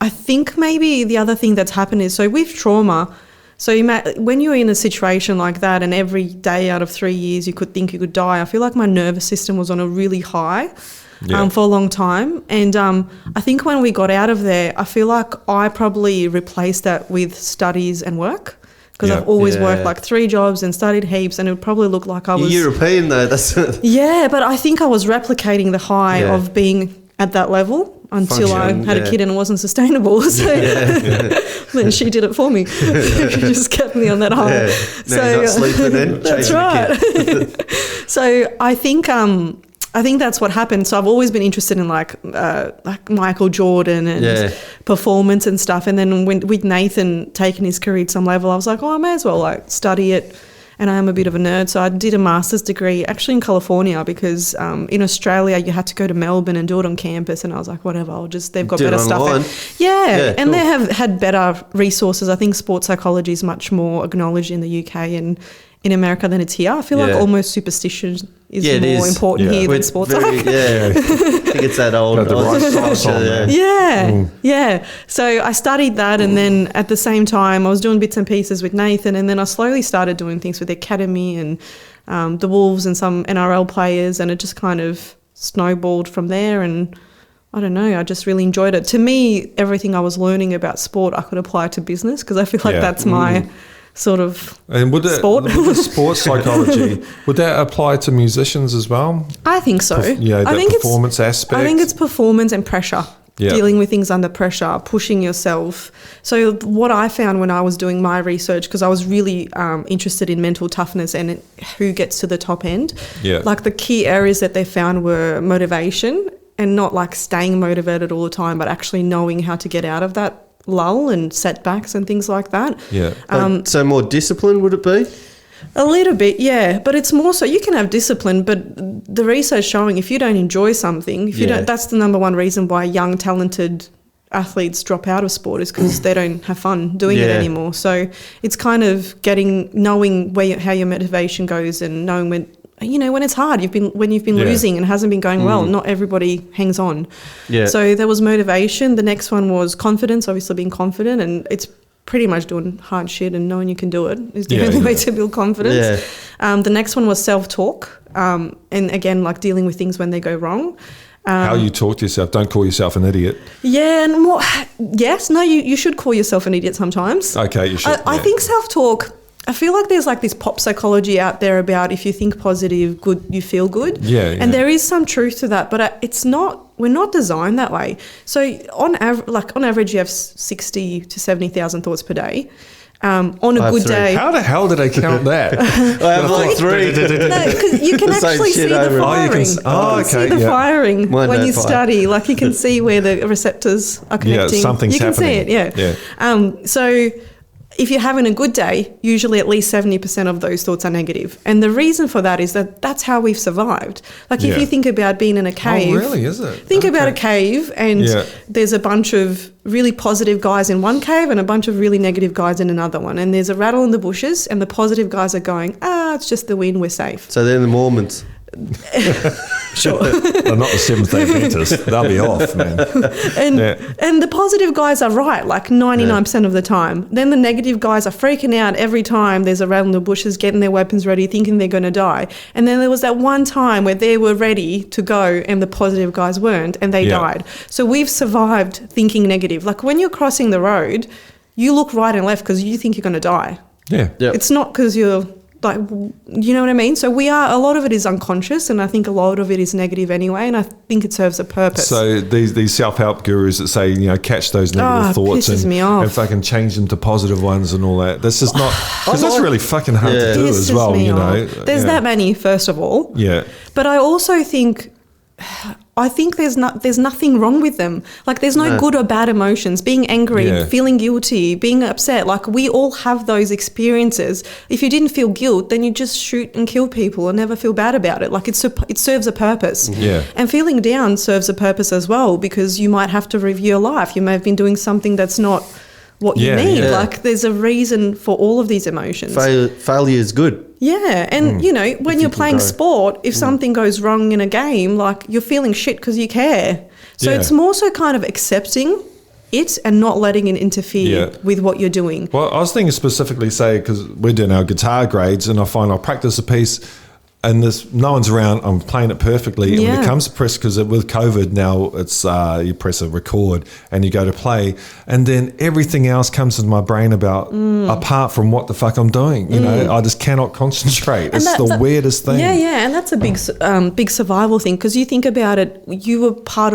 I think maybe the other thing that's happened is, so with trauma, so when you're in a situation like that and every day out of 3 years you could think you could die, I feel like my nervous system was on a really high for a long time. And I think when we got out of there, I feel like I probably replaced that with studies and work. Because I've always worked like 3 jobs and studied heaps, and it would probably look like I was... You're European though, that's... Yeah, but I think I was replicating the high of being at that level until I had a kid and it wasn't sustainable. So then she did it for me. She just kept me on that high. Now you're not sleeping then, that's chasing right. the kid. So I think that's what happened. So I've always been interested in like Michael Jordan and performance and stuff. And then with Nathan taking his career to some level, I was like, I may as well like study it. And I am a bit of a nerd. So I did a master's degree actually in California because in Australia you had to go to Melbourne and do it on campus. And I was like, whatever, they've got better stuff. And cool. they have had better resources. I think sports psychology is much more acknowledged in the UK and in America than it's here. I feel like almost superstition is more important here than sports. I think it's that old culture. Yeah. So I studied that, and then at the same time I was doing bits and pieces with Nathan, and then I slowly started doing things with the academy and the Wolves and some NRL players, and it just kind of snowballed from there, and I don't know, I just really enjoyed it. To me, everything I was learning about sport, I could apply to business because I feel like that's my sort of sport. Would the sports psychology, would that apply to musicians as well? I think so. I think performance aspect. I think it's performance and pressure. Yeah. Dealing with things under pressure, pushing yourself. So what I found when I was doing my research, because I was really interested in mental toughness and who gets to the top end, like the key areas that they found were motivation, and not like staying motivated all the time, but actually knowing how to get out of that lull and setbacks and things like that. Yeah. So more discipline, would it be? A little bit, yeah, but it's more so you can have discipline, but the research showing if you don't enjoy something, if you don't, that's the number one reason why young, talented athletes drop out of sport is because they don't have fun doing it anymore. So it's kind of knowing how your motivation goes and knowing when it's hard. When you've been losing and it hasn't been going well, not everybody hangs on. Yeah. So there was motivation. The next one was confidence, obviously being confident, and it's pretty much doing hard shit and knowing you can do it is the only way to build confidence. Yeah. The next one was self-talk, and again, like dealing with things when they go wrong. How you talk to yourself. Don't call yourself an idiot. Yeah, and you should call yourself an idiot sometimes. Okay, you should. I think self-talk, I feel like there's like this pop psychology out there about if you think positive, good, you feel good. Yeah. And there is some truth to that, but we're not designed that way. So on average, you have 60 to 70,000 thoughts per day. On a good day. How the hell did I count that? I have like 3. No, because you can actually see the firing. See the firing when you study. Like you can see where the receptors are connecting. Yeah, something's happening. You can see it, yeah. So if you're having a good day, usually at least 70% of those thoughts are negative. And the reason for that is that's how we've survived. Like if you think about being in a cave. Oh, really? Is it? Think about a cave and there's a bunch of really positive guys in one cave and a bunch of really negative guys in another one. And there's a rattle in the bushes and the positive guys are going, it's just the wind, we're safe. So they're the Mormons. Sure. They're not the Seventh-day Adventists. They'll be off, man. And the positive guys are right, like 99% of the time. Then the negative guys are freaking out every time there's a rattle in the bushes, getting their weapons ready, thinking they're going to die. And then there was that one time where they were ready to go and the positive guys weren't, and they died. So we've survived thinking negative. Like when you're crossing the road, you look right and left because you think you're going to die. Yeah. Yep. It's not because you're like, you know what I mean? So a lot of it is unconscious, and I think a lot of it is negative anyway, and I think it serves a purpose. So these self-help gurus that say, catch those negative thoughts and fucking change them to positive ones and all that. This is not, because that's really fucking hard to do as well, There's that many, first of all. Yeah. But I also think there's nothing wrong with them. Like there's no good or bad emotions. Being angry, feeling guilty, being upset. Like we all have those experiences. If you didn't feel guilt, then you just shoot and kill people and never feel bad about it. Like it serves a purpose. Yeah. And feeling down serves a purpose as well, because you might have to review your life. You may have been doing something that's not what you need. Yeah. Like there's a reason for all of these emotions. Failure is good. Yeah, and when you're playing sport, if something goes wrong in a game, like you're feeling shit because you care. So it's more so kind of accepting it and not letting it interfere with what you're doing. Well, I was thinking specifically, say, because we're doing our guitar grades, and I find I'll practice a piece and no one's around, I'm playing it perfectly. And when it comes to press, because with COVID now, it's you press a record and you go to play, and then everything else comes into my brain apart from what the fuck I'm doing. I just cannot concentrate. It's the weirdest thing. Yeah, and that's a big survival thing, because you think about it, when you were part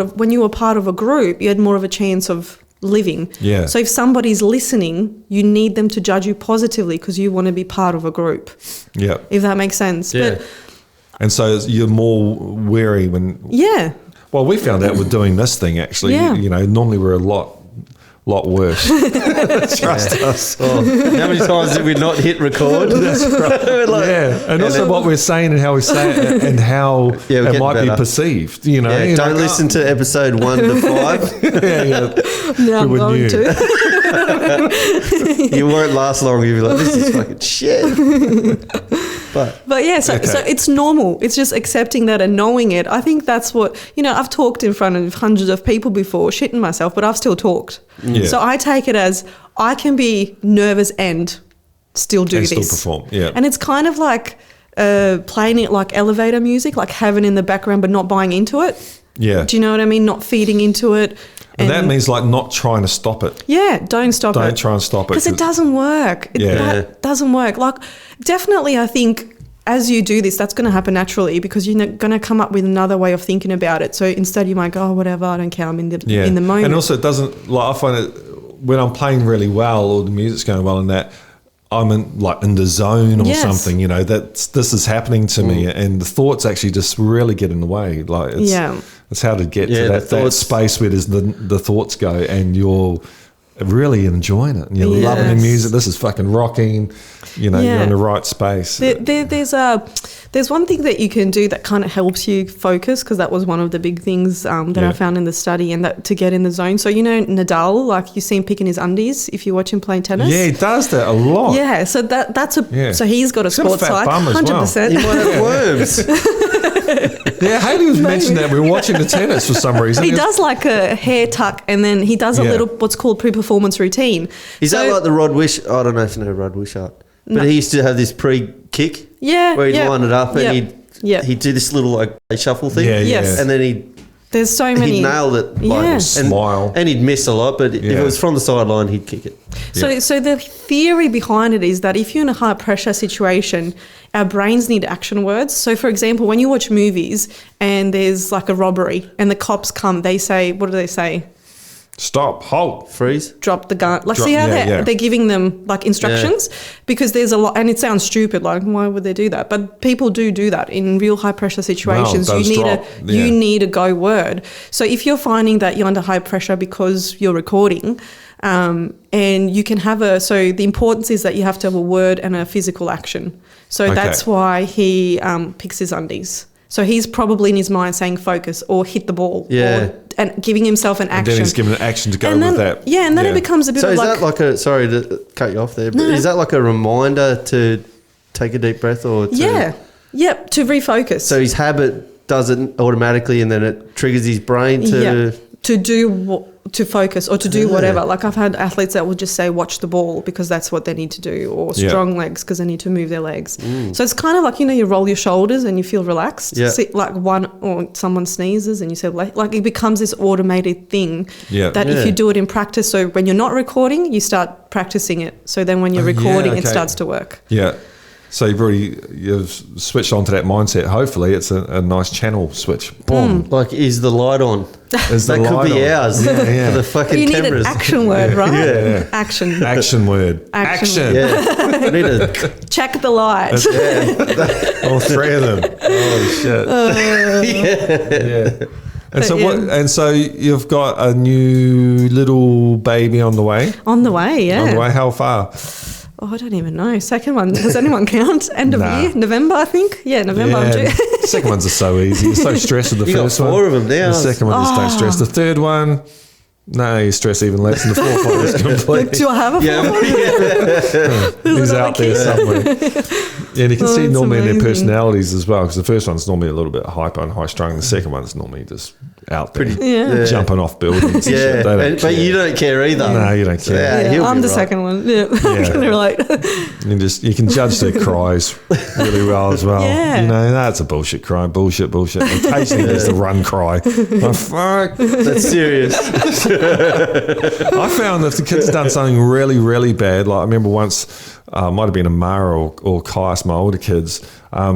of a group, you had more of a chance of living. Yeah. So if somebody's listening, you need them to judge you positively because you want to be part of a group. Yeah. If that makes sense. Yeah. And so you're more wary when... Yeah. Well, we found out with doing this thing, actually, normally we're a lot worse. Trust us. Oh, how many times did we not hit record? That's right. And also what we're saying and how we say it and how it might be perceived. Don't listen to episode 1 to 5. Now I'm going to. You won't last long. You'll be like, this is fucking shit. But yeah, so it's normal. It's just accepting that and knowing it. I think that's what, I've talked in front of hundreds of people before, shitting myself, but I've still talked. Yeah. So I take it as I can be nervous and still do this. Still perform, yeah. And it's kind of like playing it like elevator music, like having it in the background but not buying into it. Yeah. Do you know what I mean? Not feeding into it. And that means like not trying to stop it. Yeah, don't stop it. Don't try and stop it. Because it doesn't work. That doesn't work. Like, definitely I think as you do this, that's going to happen naturally because you're going to come up with another way of thinking about it. So instead you might go, oh, whatever, I don't care, I'm in the moment. And also it doesn't, like I find it, when I'm playing really well or the music's going well and that, I'm in the zone or something, you know, this is happening to me and the thoughts actually just really get in the way. Like it's how to get to that space where the thoughts go and you're really enjoying it and you're loving the music. This is fucking rocking, you know, you're in the right space. There's one thing that you can do that kind of helps you focus, because that was one of the big things that I found in the study, and that to get in the zone. So, you know, Nadal, like you see him picking his undies if you watch him playing tennis. Yeah, he does that a lot. Yeah, so so he's got a sports side, 100%. Well. He might have worms. Yeah, Haley was mentioning that we were watching the tennis for some reason. He does like a hair tuck, and then he does a little what's called pre-performance routine. Is that like the Rod Wish? I don't know if you know Rod Wishart, but he used to have this pre-kick. Yeah, where he'd line it up and he'd do this little like shuffle thing. Yes. And then there's so many. He'd nail it. Like, smile. And he'd miss a lot, but if it was from the sideline, he'd kick it. So the theory behind it is that if you're in a high pressure situation, our brains need action words. So for example, when you watch movies and there's like a robbery and the cops come, they say, what do they say? Stop, halt, freeze, drop the gun. Like, see how they're giving them like instructions, because there's a lot, and it sounds stupid. Like, why would they do that? But people do that in real high pressure situations. You need a go word. So if you're finding that you're under high pressure because you're recording, and you can have so the importance is that you have to have a word and a physical action. So that's why he picks his undies. So he's probably in his mind saying focus or hit the ball. And giving himself an action. And then he's given an action to go with that. Yeah, and then it becomes a bit of like... So is that like a... Sorry to cut you off there, but is that like a reminder to take a deep breath or to... Yep, to refocus. So his habit does it automatically and then it triggers his brain to... to focus or to do whatever. Like I've had athletes that will just say watch the ball because that's what they need to do, or strong legs because they need to move their legs. So it's kind of like, you know, you roll your shoulders and you feel relaxed. See, like someone sneezes and you say like it becomes this automated thing that if you do it in practice, so when you're not recording you start practicing it, so then when you're recording it starts to work. So you've switched onto that mindset. Hopefully, it's a nice channel switch. Boom. Like, is the light on? That could be ours for the fucking you cameras. need an action word, right? Action. Action word. Action. Yeah. We need to check the light. All three of them. Holy shit. And so you've got a new little baby on the way. On the way. How far? Oh, I don't even know. Second one, does anyone count? End of year? November, I think? Yeah, November. Yeah, second ones are so easy. You're so stressed with the first one. You got 4 of them now. The second one, just don't stress. The third one, no, you stress even less. And the fourth one is complete. Do I have a fourth one? He's out there somewhere. And you can see normally in their personalities as well, because the first one's normally a little bit hyper and high strung. The second one's normally just out there, jumping off buildings. But you don't care either. No, you don't care. I'm the second one. They're like, you can judge their cries really well as well. You know, that's a bullshit cry. Bullshit. Occasionally there's the run cry. Oh, fuck. That's serious. I found that if the kid's done something really, really bad, like I remember once, might have been Amara or Kais, my older kids,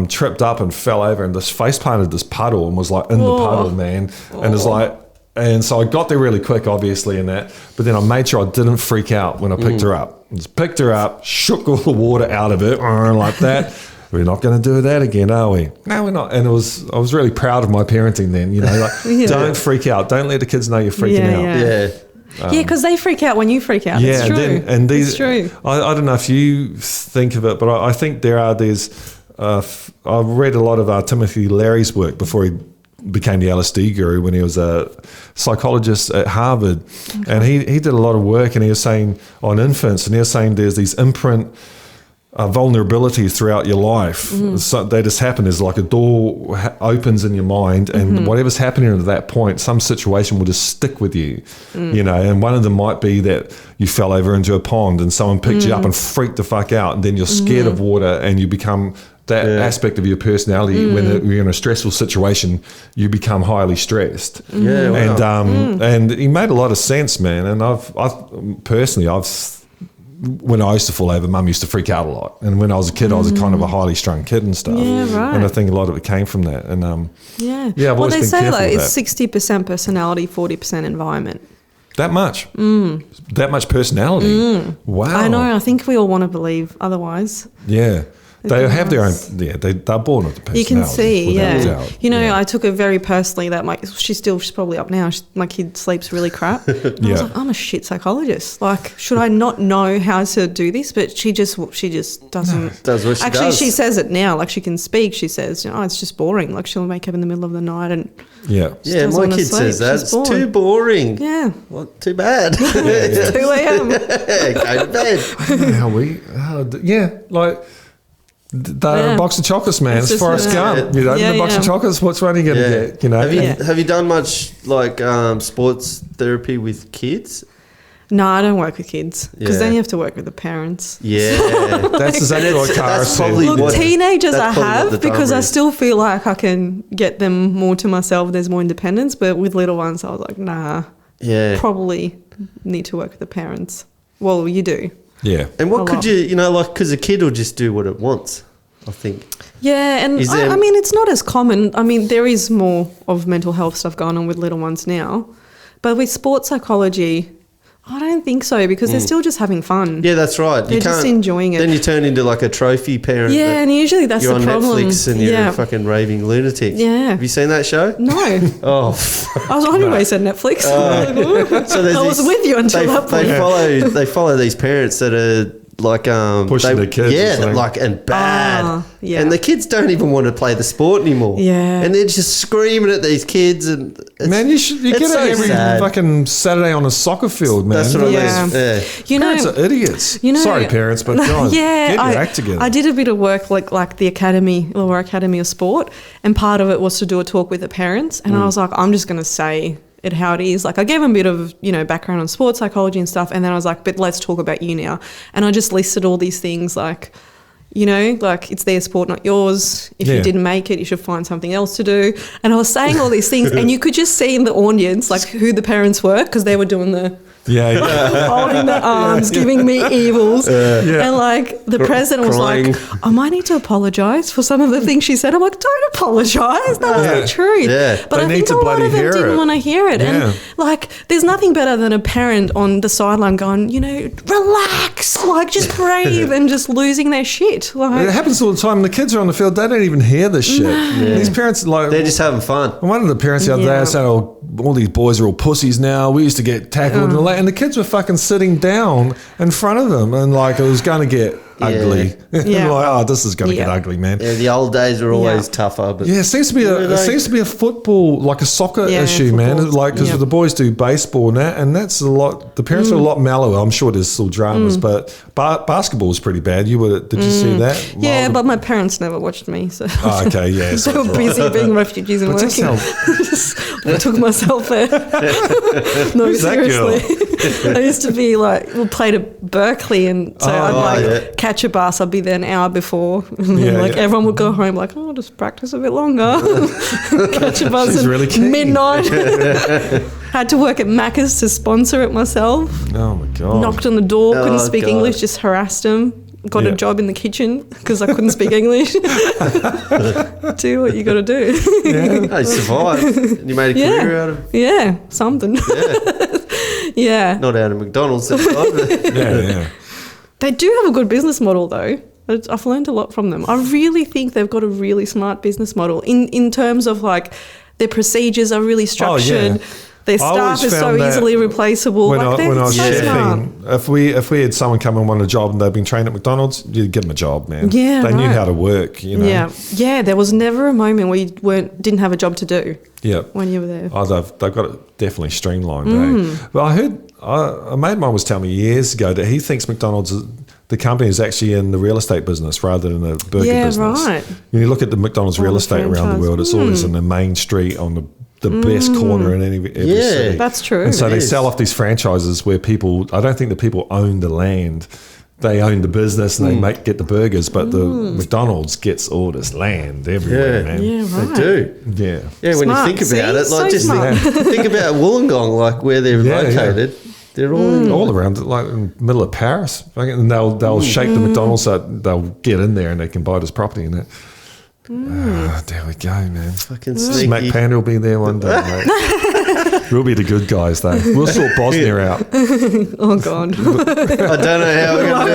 tripped up and fell over and just face planted this puddle and was like in the puddle, man. And it's like, and so I got there really quick, obviously, in that, but then I made sure I didn't freak out when I picked her up. Just picked her up, shook all the water out of it, like that. We're not going to do that again, are we? No, we're not. And I was really proud of my parenting then, you know, like don't freak out. Don't let the kids know you're freaking out. Because they freak out when you freak out. It's true. It's true. I don't know if you think of it, but I think there's I've read a lot of Timothy Leary's work before he became the LSD guru, when he was a psychologist at Harvard. And he did a lot of work, and he was saying on infants, and he was saying there's these imprint vulnerabilities throughout your life. So they just happen. There's like a door opens in your mind, and whatever's happening at that point, some situation will just stick with you, you know. And one of them might be that you fell over into a pond and someone picked you up and freaked the fuck out, and then you're scared of water and you become that aspect of your personality. When you're in a stressful situation, you become highly stressed. Yeah, wow. And he made a lot of sense, man. And I've personally, when I used to fall over, Mum used to freak out a lot. And when I was a kid, I was kind of a highly strung kid and stuff. Yeah, right. And I think a lot of it came from that. And I've always they been say careful like with it's that. 60% personality, 40% environment. That much? That much personality? Wow. I know. I think we all want to believe otherwise. Yeah. They have their own, they're born with the personality. You can see, without yeah. doubt. You know, I took it very personally that she's probably up now. My kid sleeps really crap. And I was like, I'm a shit psychologist. Like, should I not know how to do this? But she just doesn't. Does what she Actually, does. she says it now. Like, she can speak. She says, it's just boring. Like, she'll wake up in the middle of the night and Yeah. Yeah, doesn't my wanna kid sleep. says that. She's It's bored. too boring. yeah, Well, too bad. it's 2 a.m. Go to bed. I don't know how like they're a box of chocolates, man. It's It's just Forrest Gump. You open a box of chocolates, what's one are you going to get? You know? Have you done much like sports therapy with kids? No, I don't work with kids because Yeah. then you have to work with the parents. Yeah. That's exactly what Cara That's said. probably Look, what- teenagers I that's probably what the have because drama I is. still feel like I can get them more to myself. There's more independence, but with little ones, I was like, nah, Yeah. probably need to work with the parents. Well, you do. Yeah. And what A could lot. you know, like, because a kid will just do what it wants, I think. Yeah, and Is there- I mean, it's not as common. I mean, there is more of mental health stuff going on with little ones now. But with sports psychology, I don't think so because they're still just having fun. Yeah, that's right. They're just enjoying it. Then you turn into like a trophy parent. Yeah, that and usually that's you're the on problem. Netflix and you're Yeah. a fucking raving lunatic. Yeah. Have you seen that show? No. Oh, I was on your way, said Netflix. so there's I was this- with you until that point. They follow these parents that are like Pushing their kids or yeah, something. like and bad, yeah. and the kids don't even want to play the sport anymore. Yeah. and they're just screaming at these kids, and it's, Man, you get it's it so every sad. fucking Saturday on a soccer field, man. That's what Yeah. I mean. Yeah. You know, Parents are idiots. you know- Sorry, parents, but guys, get your act together. I did a bit of work like the Academy of Sport, and part of it was to do a talk with the parents. And I was like, I'm just going to say it how it is. Like I gave them a bit of background on sports psychology and stuff, and then I was like, but let's talk about you now. And I just listed all these things like. Like it's their sport, not yours. If you didn't make it, you should find something else to do. And I was saying all these things, and you could just see in the audience like who the parents were because they were doing the yeah. holding their arms, giving me evils. And like the president was crying. like, I might need to apologise for some of the things she said. I'm like, don't apologise. That was the truth. Yeah. But They I need think to a lot bloody of them hear didn't it. want to hear it. Yeah. And like, there's nothing better than a parent on the sideline going, relax, like just breathe and just losing their shit. It Like, happens all the time. The kids are on the field; they don't even hear this shit. These parents, like, They're just having fun. one of the parents the other day Yeah. said, "Oh, all these boys are all pussies now. We used to get tackled and all that." And the kids were fucking sitting down in front of them, and like it was going to get ugly. Yeah. Like, oh, this is going to get Yeah. ugly, man. Yeah, the old days were always Yeah. tougher, but Yeah, it seems to be a football, like a soccer Yeah, issue, man. football. Like because Yeah. the boys do baseball and that's a lot. The parents are a lot mellower. I'm sure there's still dramas, but basketball is pretty bad. Did you see that? yeah, Mild- but my parents never watched me, so Oh, okay, yeah. so they were it's all right. busy being refugees and But just working. I took myself there. No, Who's that girl? seriously. I used to be like, we played at Berkeley, and so I'd catch a bus. I'd be there an hour before, and then Yeah, yeah. everyone would go home like, oh, just practice a bit longer. Catch a bus She's at really keen. midnight. Had to work at Macca's to sponsor it myself. Oh my god. Knocked on the door, couldn't Oh, speak God. English, just harassed them. Got Yeah. a job in the kitchen because I couldn't speak English. Do what you got to do. I survived. And you made a career out of Yeah, something. Yeah. not out of McDonald's. But Yeah. They do have a good business model though. I've learned a lot from them. I really think they've got a really smart business model in terms of like their procedures are really structured. Their I always staff is so found that easily replaceable. When Like I they're was so smart. chefing, if we had someone come and want a job and they've been trained at McDonald's, you'd give them a job, man. Yeah, they knew right. how to work. Yeah. There was never a moment where you didn't have a job to do Yeah. when you were there. Oh, they've got it definitely streamlined. But I heard a mate of mine was telling me years ago that he thinks McDonald's, the company, is actually in the real estate business rather than the burger business. Right. When you look at the McDonald's real the estate around the franchise. world, it's always in the main street on the best corner in every Yeah. city. That's true. And so It they is. sell off these franchises where I don't think the people own the land. they own the business and they get the burgers, but the McDonald's gets all this land everywhere, man. Yeah, right. They do. Yeah. Yeah, when Smart. you think about it, See? like So just smart. think about Wollongong, like where they're located. They're all All around, like in the middle of Paris. And they'll shake the McDonald's so they'll get in there and they can buy this property and that. There we go, man. fucking Smack sneaky. Panda will be there one day, mate. We'll be the good guys, though. We'll sort Bosnia out. Oh, God. I don't know how we're going to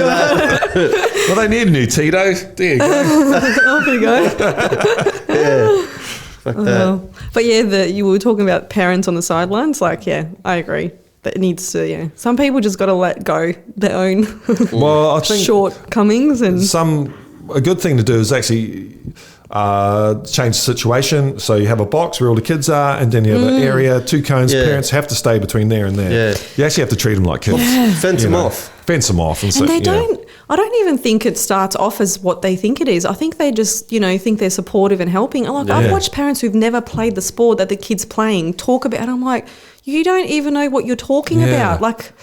do that. Well, they need a new Tito. There you go. Off we go. Yeah. Fuck that. Well, but yeah, you were talking about parents on the sidelines. Like, yeah, I agree. That it needs to, yeah. Some people just got to let go their own Well, I think shortcomings and a good thing to do is actually change the situation. So you have a box where all the kids are, and then you have an area, 2 cones. Yeah. Parents have to stay between there and there. Yeah. You actually have to treat them like kids. Fence You them know, off. Fence them off. And, so, they you know. don't. I don't even think it starts off as what they think it is. I think they just, think they're supportive and helping. Like I've watched parents who've never played the sport that the kid's playing talk about. And I'm like, you don't even know what you're talking about. Like,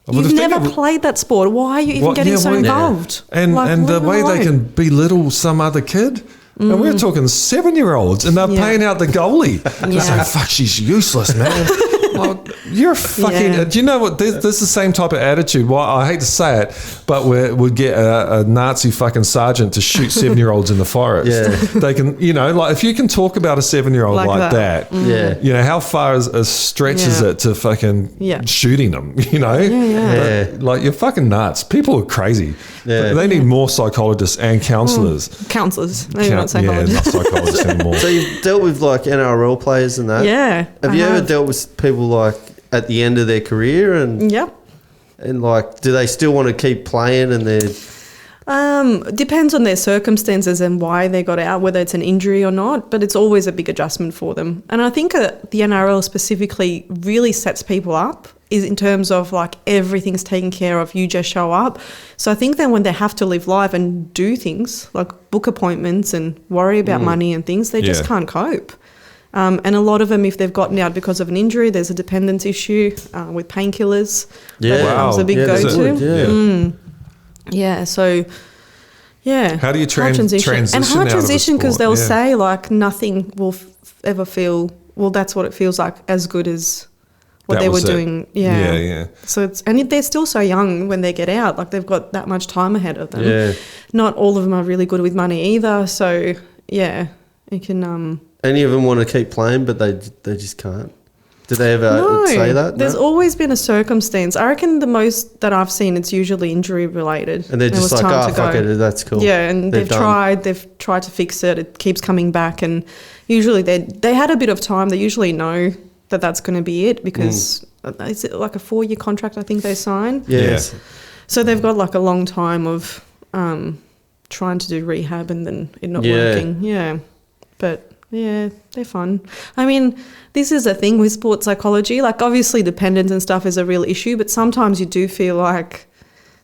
Well, you've the thing never of- played that sport. Why are you even getting so involved? And Like, and the leave them way they alone. can belittle some other kid. And we're talking 7-year-olds, and they're Yeah. paying out the goalie. They say, "Fuck, she's useless, man." Well, you're fucking. Yeah. Do you know what? This is the same type of attitude. Well, I hate to say it, but we'd get a Nazi fucking sergeant to shoot 7-year-olds in the forest. Yeah. They can, like if you can talk about a 7-year-old like that, Yeah. how far is a stretch is Yeah. it to fucking Yeah. shooting them? Yeah. Like you're fucking nuts. People are crazy. Yeah. They need more psychologists and counsellors. Counsellors, maybe not psychologists. Yeah, not psychologists anymore. So you've dealt with like NRL players and that. Yeah. Have I you ever dealt with people like at the end of their career and Yep. like do they still want to keep playing and they're Depends on their circumstances and why they got out, whether it's an injury or not, but it's always a big adjustment for them. And I think the NRL specifically really sets people up is in terms of like everything's taken care of, you just show up. So I think then when they have to live life and do things like book appointments and worry about money and things, they just can't cope. And a lot of them, if they've gotten out because of an injury, there's a dependence issue with painkillers. Yeah. That becomes a big Yeah, that's go-to. good, Yeah, so yeah. How do you hard transition transition and hard out of a transition because sport? they'll Yeah. say like nothing will ever feel well. That's what it feels like, as good as what That they were was it. doing. Yeah, Yeah. So it's they're still so young when they get out. Like they've got that much time ahead of them. Yeah. Not all of them are really good with money either. So yeah, you can. any of them want to keep playing but they just can't? Did they ever say that? There's No? always been a circumstance. I reckon the most that I've seen, it's usually injury related. And they're There just was like, time oh, to fuck go. it, that's cool. Yeah, and They've they've tried to fix it. It keeps coming back, and usually they had a bit of time. They usually know that that's going to be it because is it like a 4-year contract? I think they sign. Yes. So they've got like a long time of trying to do rehab and then it not working. Yeah, but. Yeah, they're fun. I mean, this is a thing with sports psychology. Like, obviously, dependence and stuff is a real issue, but sometimes you do feel like,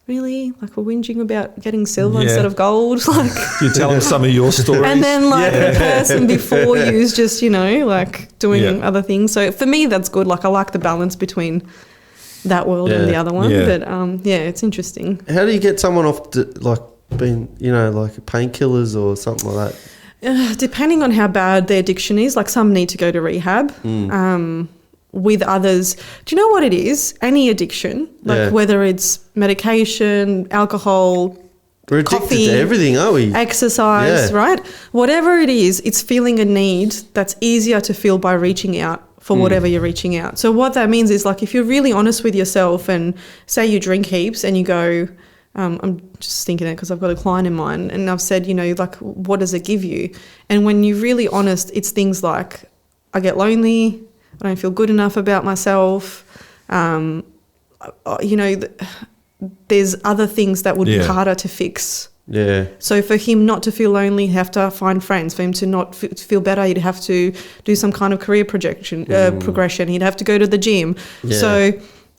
really? Like, we're whinging about getting silver instead of gold? Like, You tell them some of your stories. and then, like, the person before you is just, like, doing other things. So, for me, that's good. Like, I like the balance between that world and the other one. Yeah. But, it's interesting. How do you get someone off like being, like painkillers or something like that? Depending on how bad their addiction is, like some need to go to rehab. With others, do you know what it is? Any addiction, like whether it's medication, alcohol, We're addicted coffee, to everything, aren't we? exercise, right? Whatever it is, it's feeling a need that's easier to feel by reaching out for whatever you're reaching out. So what that means is like if you're really honest with yourself and say you drink heaps and you go, I'm just thinking it because I've got a client in mind and I've said, like, what does it give you? And when you're really honest, it's things like I get lonely, I don't feel good enough about myself, there's other things that would be harder to fix. Yeah. So for him not to feel lonely, he'd have to find friends. For him to not feel better, he'd have to do some kind of career progression. He'd have to go to the gym. Yeah. So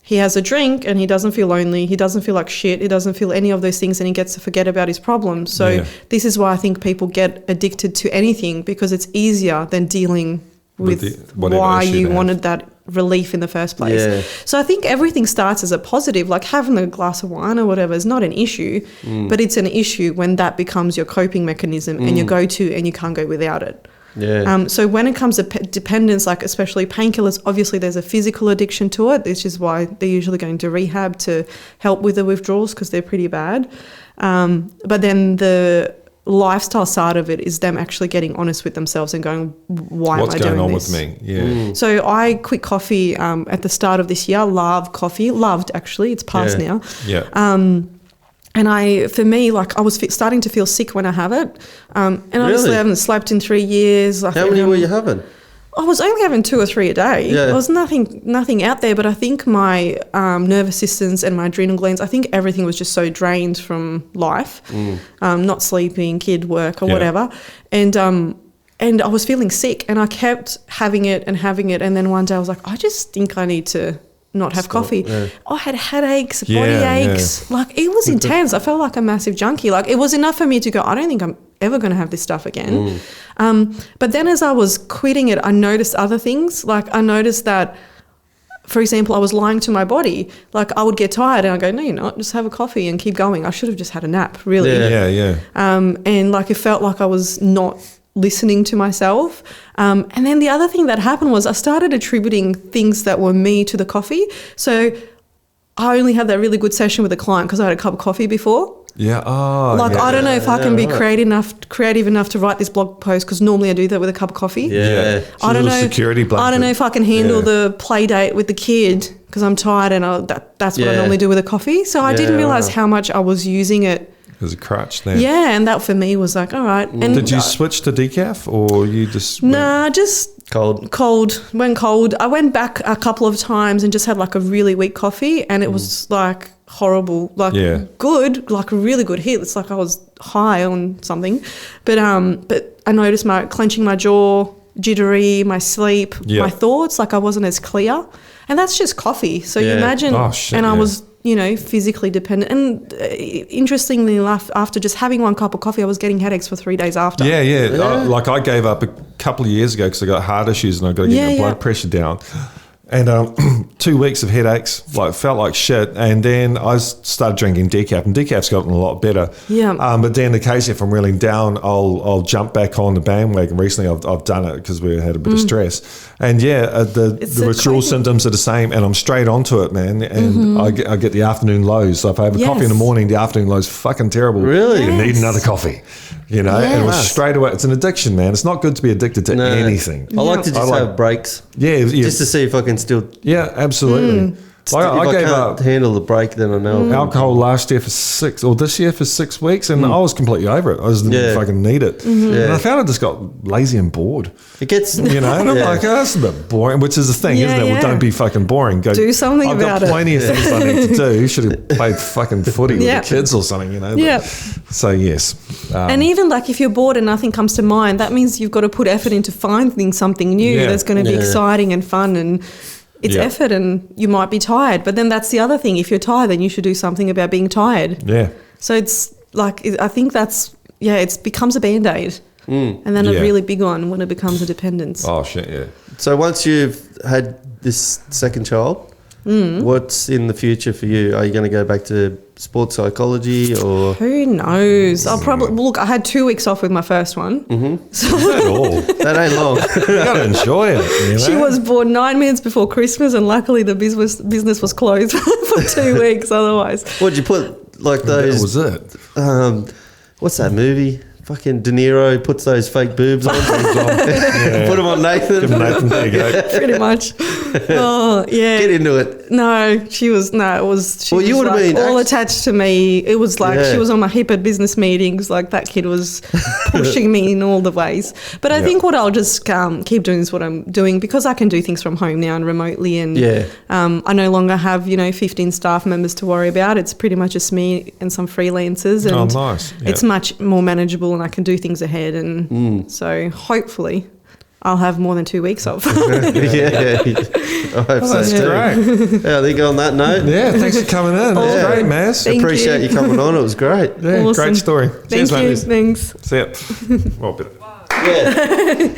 he has a drink and he doesn't feel lonely. He doesn't feel like shit. He doesn't feel any of those things and he gets to forget about his problems. So this is why I think people get addicted to anything because it's easier than dealing with whatever why issue you they have. wanted that relief in the first place. Yeah. So I think everything starts as a positive, like having a glass of wine or whatever is not an issue, but it's an issue when that becomes your coping mechanism and your go-to and you can't go without it. Yeah. So when it comes to dependence, like especially painkillers, obviously there's a physical addiction to it, which is why they're usually going to rehab to help with the withdrawals because they're pretty bad. But then the lifestyle side of it is them actually getting honest with themselves and going, why What's am I doing going on this? with me? Yeah. So I quit coffee at the start of this year. Loved actually. It's past now. Yeah. And for me, like I was starting to feel sick when I have it. And obviously I haven't slept in 3 years. How many were you having? I was only having 2 or 3 a day. Yeah. There was nothing out there, but I think my nervous systems and my adrenal glands, I think everything was just so drained from life, not sleeping, kid work or whatever. And I was feeling sick and I kept having it. And then one day I was like, I just think I need to not have coffee. Yeah. I had headaches, body aches. Like it was intense. I felt like a massive junkie. Like it was enough for me to go, I don't think I'm ever going to have this stuff again. But then as I was quitting it, I noticed other things. Like I noticed that, for example, I was lying to my body. Like I would get tired and I go, no, you're not. Just have a coffee and keep going. I should have just had a nap, really. Yeah. And like it felt like I was not listening to myself. And then the other thing that happened was I started attributing things that were me to the coffee. So I only had that really good session with a client because I had a cup of coffee before. Yeah. Oh, Like, yeah. I don't know if I can be creative enough to write this blog post because normally I do that with a cup of coffee. Yeah. I don't know. Security blanket. I don't know if I can handle the play date with the kid because I'm tired and that's what I normally do with a coffee. So I didn't realize how much I was using it. As a crutch there. Yeah, and that for me was like, all right. And Did you switch to decaf or you just... Nah, just cold. Went cold. I went back a couple of times and just had like a really weak coffee and it was like horrible, like good, like a really good hit. It's like I was high on something. But I noticed my clenching my jaw, jittery, my sleep, my thoughts, like I wasn't as clear. And that's just coffee. So you imagine, I was, physically dependent. And interestingly enough, after just having one cup of coffee, I was getting headaches for 3 days after. Yeah. Like I gave up a couple of years ago because I got heart issues and I got to get my blood pressure down. And 2 weeks of headaches, like felt like shit. And then I started drinking decaf, and decaf's gotten a lot better. Yeah. But then occasionally, if I'm really down, I'll jump back on the bandwagon. Recently, I've done it because we had a bit of stress. And the withdrawal symptoms are the same, and I'm straight onto it, man. And I get the afternoon lows. So if I have a coffee in the morning, the afternoon lows fucking terrible. Really? You need another coffee. And it was straight away. It's an addiction, man. It's not good to be addicted to anything. I like to just have breaks. Yeah. Just to see if I can still... Yeah, absolutely. Like, if I gave can't up handle the break, then I know. alcohol last year this year for 6 weeks, and I was completely over it. I just didn't fucking need it. And I found I just got lazy and bored. It gets... And I'm like, oh, that's a bit boring, which is the thing, isn't it? Well, don't be fucking boring. Go do something about it. I've got plenty of things I need to do. Should have played fucking footy with the kids or something, But, so, yes. And even like if you're bored and nothing comes to mind, that means you've got to put effort into finding something new that's going to be exciting and fun and... It's effort and you might be tired. But then that's the other thing. If you're tired, then you should do something about being tired. Yeah. So it's like, I think that's, it becomes a Band-Aid. And then a really big one when it becomes a dependence. Oh, shit, yeah. So once you've had this second child, what's in the future for you? Are you going to go back to sports psychology or... Who knows? I'll probably... Look, I had 2 weeks off with my first one. So at all. That ain't long. You got to enjoy it. She was born 9 minutes before Christmas and luckily the business was closed for 2 weeks otherwise. What'd you put, like those... That was it. What's that movie? Fucking De Niro puts those fake boobs on. Put them on Nathan. Give Nathan, there you go. Pretty much. Oh, yeah. Get into it. No, she was, it was, she Well, you was would have like been all attached to me. It was like she was on my hip at business meetings. Like that kid was pushing me in all the ways. But I think what I'll just keep doing is what I'm doing because I can do things from home now and remotely. And I no longer have, 15 staff members to worry about. It's pretty much just me and some freelancers. And nice. Yeah. it's much more manageable and I can do things ahead. And so hopefully I'll have more than 2 weeks off. I hope so. That's great. Yeah, I think on that note. Yeah, thanks for coming in. That's great, Maz. Appreciate you coming on. It was great. Yeah, Awesome. great story. Thank Cheers, you. mate. Thanks. See ya. Well, bit. Yeah.